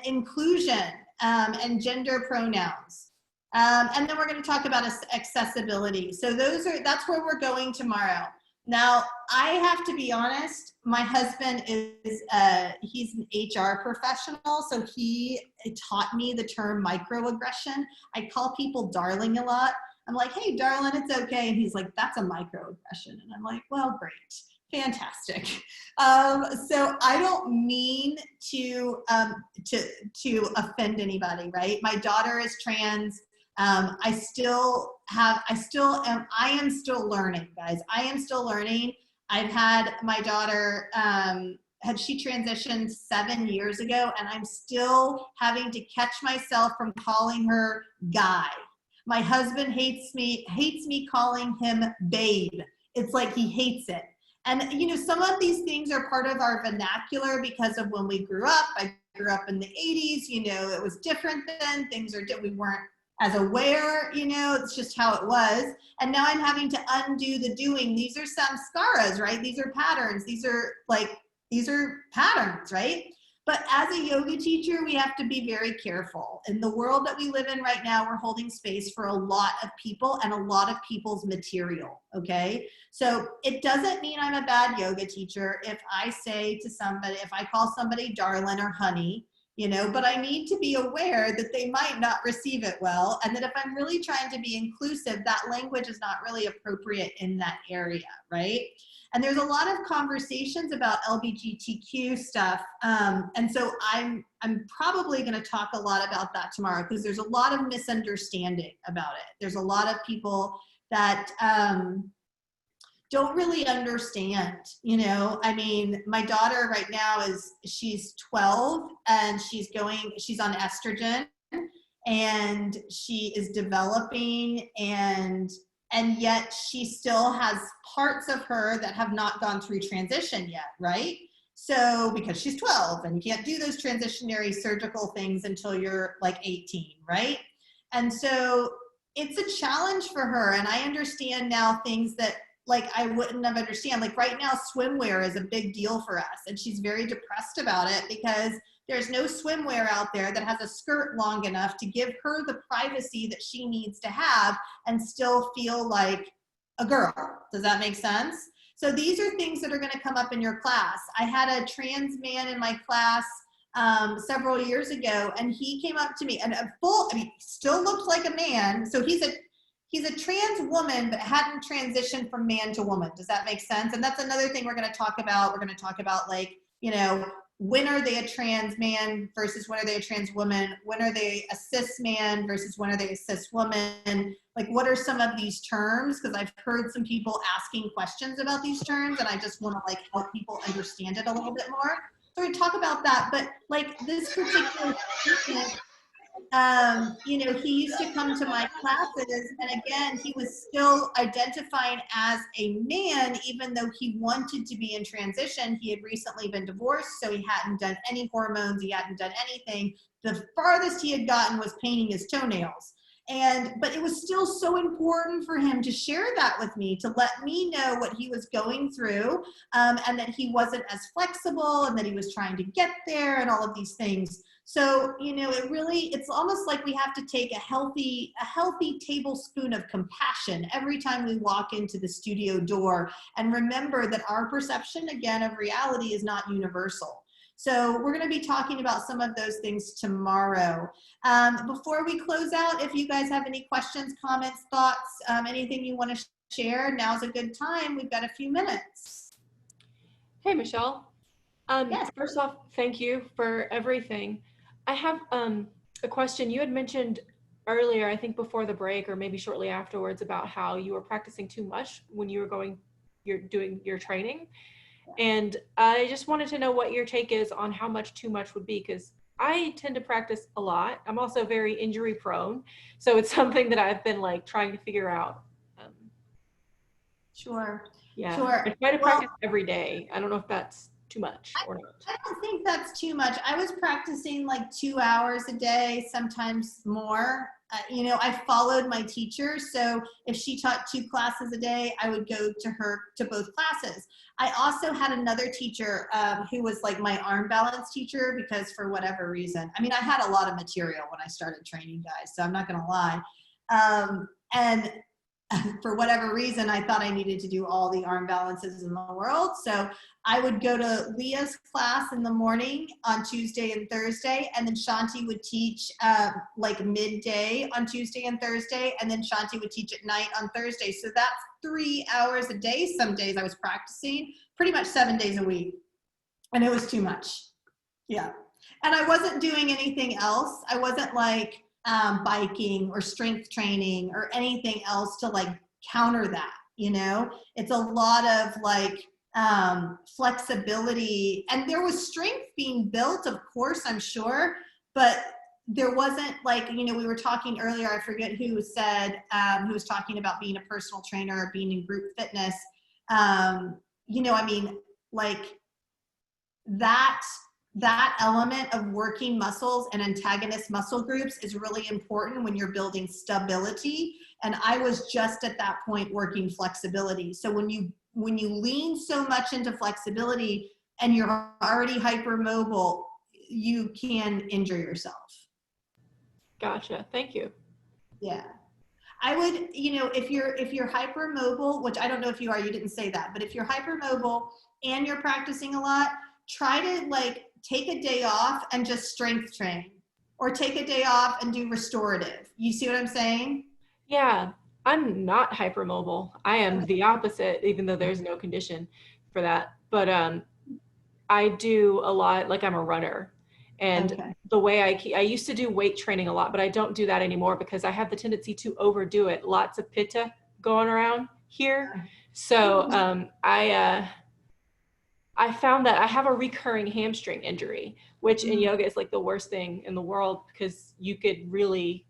inclusion and gender pronouns. And then we're going to talk about accessibility. So that's where we're going tomorrow. Now, I have to be honest, my husband he's an HR professional, so he taught me the term microaggression. I call people darling a lot. I'm like, hey, darling, it's okay. And he's like, that's a microaggression. And I'm like, well, great. Fantastic. So I don't mean to offend anybody, right? My daughter is trans. I am still learning, guys. I am still learning. I've had my daughter, she transitioned 7 years ago, and I'm still having to catch myself from calling her guy. My husband hates me calling him babe. It's like he hates it. And, you know, some of these things are part of our vernacular because of when we grew up. I grew up in the 80s, you know, it was different then. We weren't as aware, you know, it's just how it was. And now I'm having to undo the doing. These are samskaras, right? These are patterns. These are patterns, right? But as a yoga teacher, we have to be very careful. In the world that we live in right now, we're holding space for a lot of people and a lot of people's material, okay? So it doesn't mean I'm a bad yoga teacher if I say to somebody, if I call somebody darling or honey, you know, but I need to be aware that they might not receive it well, and that if I'm really trying to be inclusive, that language is not really appropriate in that area, right? And there's a lot of conversations about LGBTQ stuff, and so I'm probably going to talk a lot about that tomorrow, because there's a lot of misunderstanding about it. There's a lot of people that don't really understand, you know. I mean, my daughter right now she's 12, and she's on estrogen, and she is developing, and yet she still has parts of her that have not gone through transition yet, right? So, because she's 12 and you can't do those transitionary surgical things until you're like 18, right? And so it's a challenge for her. And I understand now things that like I wouldn't have understand. Like right now, swimwear is a big deal for us. And she's very depressed about it because there's no swimwear out there that has a skirt long enough to give her the privacy that she needs to have and still feel like a girl. Does that make sense? So these are things that are going to come up in your class. I had a trans man in my class several years ago, and he came up to me and still looked like a man. So he's a trans woman, but hadn't transitioned from man to woman. Does that make sense? And that's another thing we're going to talk about. We're going to talk about, like, you know, when are they a trans man versus when are they a trans woman? When are they a cis man versus when are they a cis woman? Like, what are some of these terms? Because I've heard some people asking questions about these terms, and I just want to like help people understand it a little bit more. So we talk about that, but like this particular student, you know, he used to come to my classes, and again, he was still identifying as a man, even though he wanted to be in transition. He had recently been divorced, so he hadn't done any hormones, he hadn't done anything. The farthest he had gotten was painting his toenails. But it was still so important for him to share that with me, to let me know what he was going through, and that he wasn't as flexible and that he was trying to get there and all of these things. So, you know, it's almost like we have to take a healthy tablespoon of compassion every time we walk into the studio door, and remember that our perception, again, of reality is not universal. So we're going to be talking about some of those things tomorrow. Before we close out, if you guys have any questions, comments, thoughts, anything you want to share, now's a good time. We've got a few minutes. Hey, Michelle. Yes. First off, thank you for everything. I have a question. You had mentioned earlier, I think before the break or maybe shortly afterwards, about how you were practicing too much when you were doing your training. And I just wanted to know what your take is on how much too much would be, because I tend to practice a lot. I'm also very injury prone. So it's something that I've been like trying to figure out. Sure. Yeah. Sure. I try to practice every day. I don't know if that's too much or not. I don't think that's too much. I was practicing like 2 hours a day, sometimes more. You know, I followed my teacher. So if she taught 2 classes a day, I would go to her to both classes. I also had another teacher who was like my arm balance teacher, because for whatever reason, I mean, I had a lot of material when I started training, guys, so I'm not going to lie. And for whatever reason, I thought I needed to do all the arm balances in the world. So I would go to Leah's class in the morning on Tuesday and Thursday, and then Shanti would teach like midday on Tuesday and Thursday, and then Shanti would teach at night on Thursday. So that's 3 hours a day. Some days I was practicing pretty much 7 days a week, and it was too much. Yeah. And I wasn't doing anything else. I wasn't like biking or strength training or anything else to like counter that, you know? It's a lot of like flexibility, and there was strength being built, of course, I'm sure, but there wasn't like, you know, we were talking earlier, I forget who said, who was talking about being a personal trainer or being in group fitness. You know, I mean, like that element of working muscles and antagonist muscle groups is really important when you're building stability. And I was just at that point working flexibility. So when you lean so much into flexibility and you're already hypermobile, you can injure yourself. Gotcha. Thank you. Yeah. I would, you know, if you're hypermobile, which I don't know if you are, you didn't say that, but if you're hypermobile and you're practicing a lot, try to like take a day off and just strength train, or take a day off and do restorative. You see what I'm saying? Yeah, I'm not hypermobile. I am the opposite, even though there's no condition for that. But I do a lot, like I'm a runner. And the way I used to do weight training a lot, but I don't do that anymore because I have the tendency to overdo it. Lots of pitta going around here. So I found that I have a recurring hamstring injury, which in yoga is like the worst thing in the world, because you could really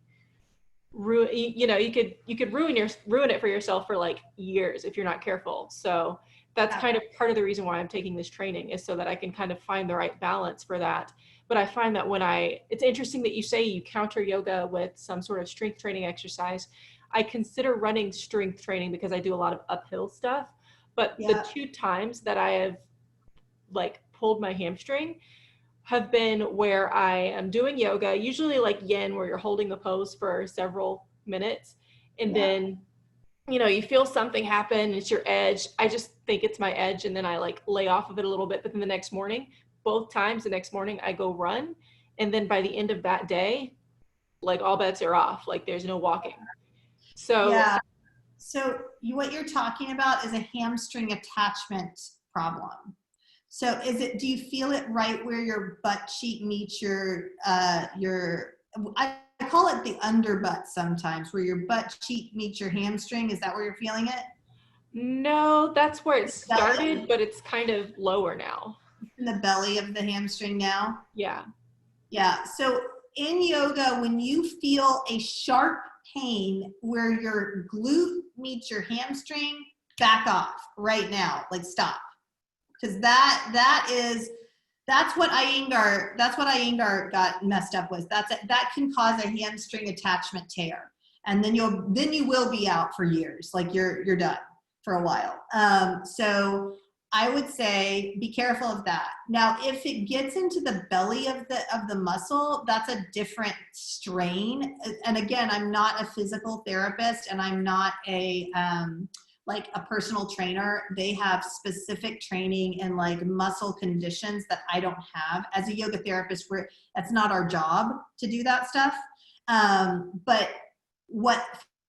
ruin, you know, you could ruin it for yourself for like years if you're not careful. So that's kind of part of the reason why I'm taking this training, is so that I can kind of find the right balance for that. But I find that it's interesting that you say you counter yoga with some sort of strength training exercise. I consider running strength training because I do a lot of uphill stuff, but the 2 times that I have like pulled my hamstring have been where I am doing yoga, usually like yin, where you're holding the pose for several minutes, and then, you know, you feel something happen, it's your edge. I just think it's my edge, and then I like lay off of it a little bit, but then the next morning, both times the next morning, I go run, and then by the end of that day, like all bets are off, like there's no walking. So yeah. So what you're talking about is a hamstring attachment problem. So do you feel it right where your butt cheek meets I call it the underbutt sometimes, where your butt cheek meets your hamstring? Is that where you're feeling it? No, that's where it started, but it's kind of lower now. In the belly of the hamstring now? Yeah. Yeah. So in yoga, when you feel a sharp pain where your glute meets your hamstring, back off right now, like stop. Because that's what Iyengar got messed up with. That can cause a hamstring attachment tear. And then you will be out for years, like you're done for a while. So I would say be careful of that. Now, if it gets into the belly of the muscle, that's a different strain. And again, I'm not a physical therapist, and I'm not a like a personal trainer. They have specific training in like muscle conditions that I don't have. As a yoga therapist, that's not our job to do that stuff. But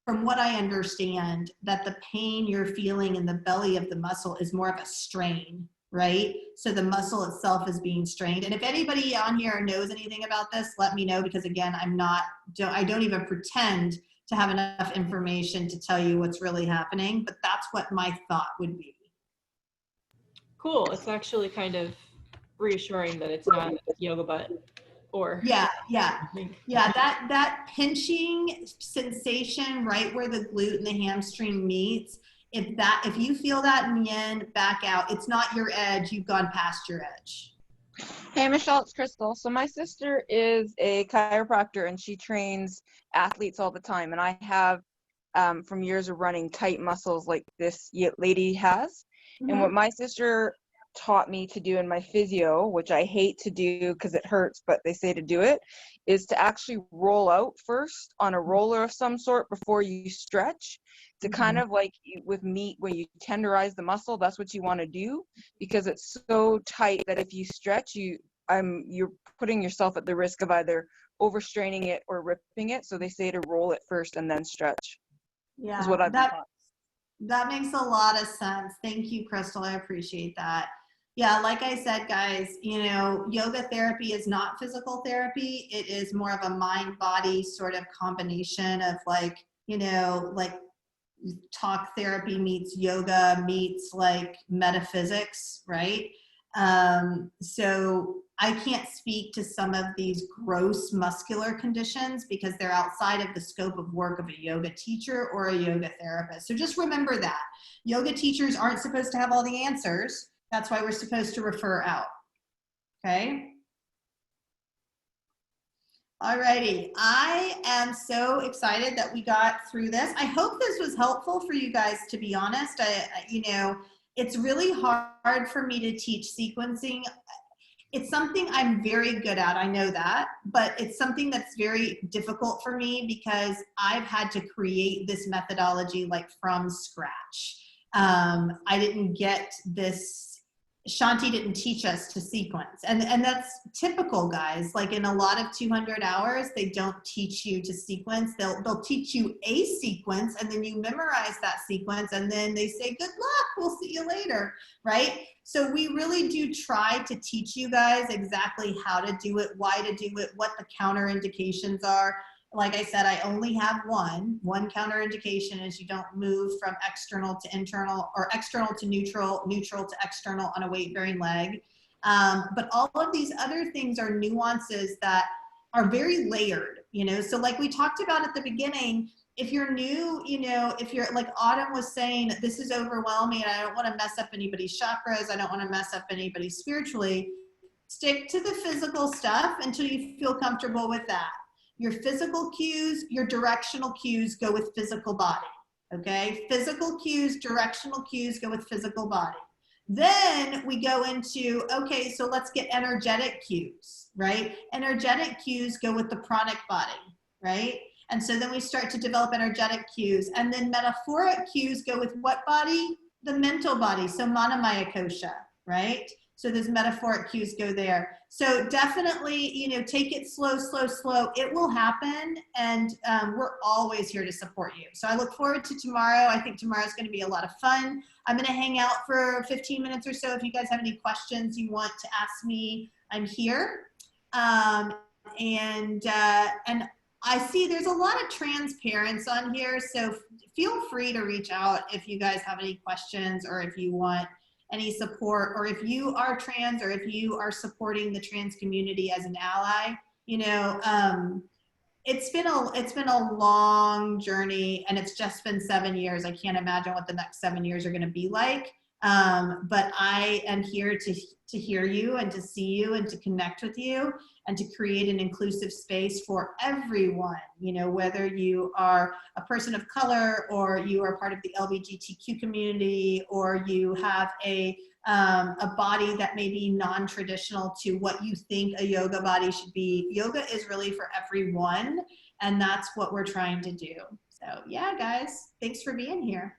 from what I understand, that the pain you're feeling in the belly of the muscle is more of a strain, right? So the muscle itself is being strained. And if anybody on here knows anything about this, let me know, because again, I don't even pretend to have enough information to tell you what's really happening, but that's what my thought would be. Cool. It's actually kind of reassuring that it's not yoga butt or yeah. That pinching sensation right where the glute and the hamstring meets. If you feel that in the end, back out. It's not your edge. You've gone past your edge. Hey, Michelle, it's Crystal. So my sister is a chiropractor and she trains athletes all the time. And I have, from years of running, tight muscles like this lady has. Mm-hmm. And what my sister taught me to do in my physio, which I hate to do because it hurts, but they say to do it, is to actually roll out first on a roller of some sort before you stretch, to kind of like with meat, when you tenderize the muscle, that's what you want to do, because it's so tight that if you stretch, you're putting yourself at the risk of either overstraining it or ripping it. So they say to roll it first and then stretch. Yeah, is what I've been taught. That makes a lot of sense. Thank you, Crystal. I appreciate that. Yeah, like I said, guys, yoga therapy is not physical therapy. It is more of a mind-body sort of combination of like talk therapy meets yoga meets like metaphysics, right? So I can't speak to some of these gross muscular conditions because they're outside of the scope of work of a yoga teacher or a yoga therapist. So just remember that. Yoga teachers aren't supposed to have all the answers. That's why we're supposed to refer out. Okay? Alrighty, I am so excited that we got through this. I hope this was helpful for you guys, to be honest. It's really hard for me to teach sequencing. It's something I'm very good at, I know that, but it's something that's very difficult for me because I've had to create this methodology like from scratch. I didn't get this. Shanti didn't teach us to sequence. And that's typical, guys. Like in a lot of 200 hours, they don't teach you to sequence. They'll teach you a sequence and then you memorize that sequence and then they say, good luck, we'll see you later, right? So we really do try to teach you guys exactly how to do it, why to do it, what the counter indications are. Like I said, I only have one counterindication is you don't move from external to internal or external to neutral, neutral to external on a weight bearing leg. But all of these other things are nuances that are very layered, so like we talked about at the beginning, if you're new, if you're like Autumn was saying, this is overwhelming and I don't want to mess up anybody's chakras. I don't want to mess up anybody spiritually. Stick to the physical stuff until you feel comfortable with that. Your physical cues, your directional cues go with physical body, okay? Physical cues, directional cues go with physical body. Then we go into, okay, so let's get energetic cues, right? Energetic cues go with the pranic body, right? And so then we start to develop energetic cues. And then metaphoric cues go with what body? The mental body, so Manamaya Kosha, right? So those metaphoric cues go there. So definitely, take it slow, slow, slow. It will happen. And we're always here to support you. So I look forward to tomorrow. I think tomorrow's going to be a lot of fun. I'm going to hang out for 15 minutes or so. If you guys have any questions you want to ask me, I'm here. And I see there's a lot of trans parents on here. So feel free to reach out if you guys have any questions or if you want any support, or if you are trans, or if you are supporting the trans community as an ally. It's been a long journey, and it's just been 7 years. I can't imagine what the next 7 years are going to be like. But I am here to hear you and to see you and to connect with you and to create an inclusive space for everyone, you know, whether you are a person of color or you are part of the LGBTQ community or you have a body that may be non-traditional to what you think a yoga body should be. Yoga is really for everyone, and that's what we're trying to do. So yeah, guys, thanks for being here.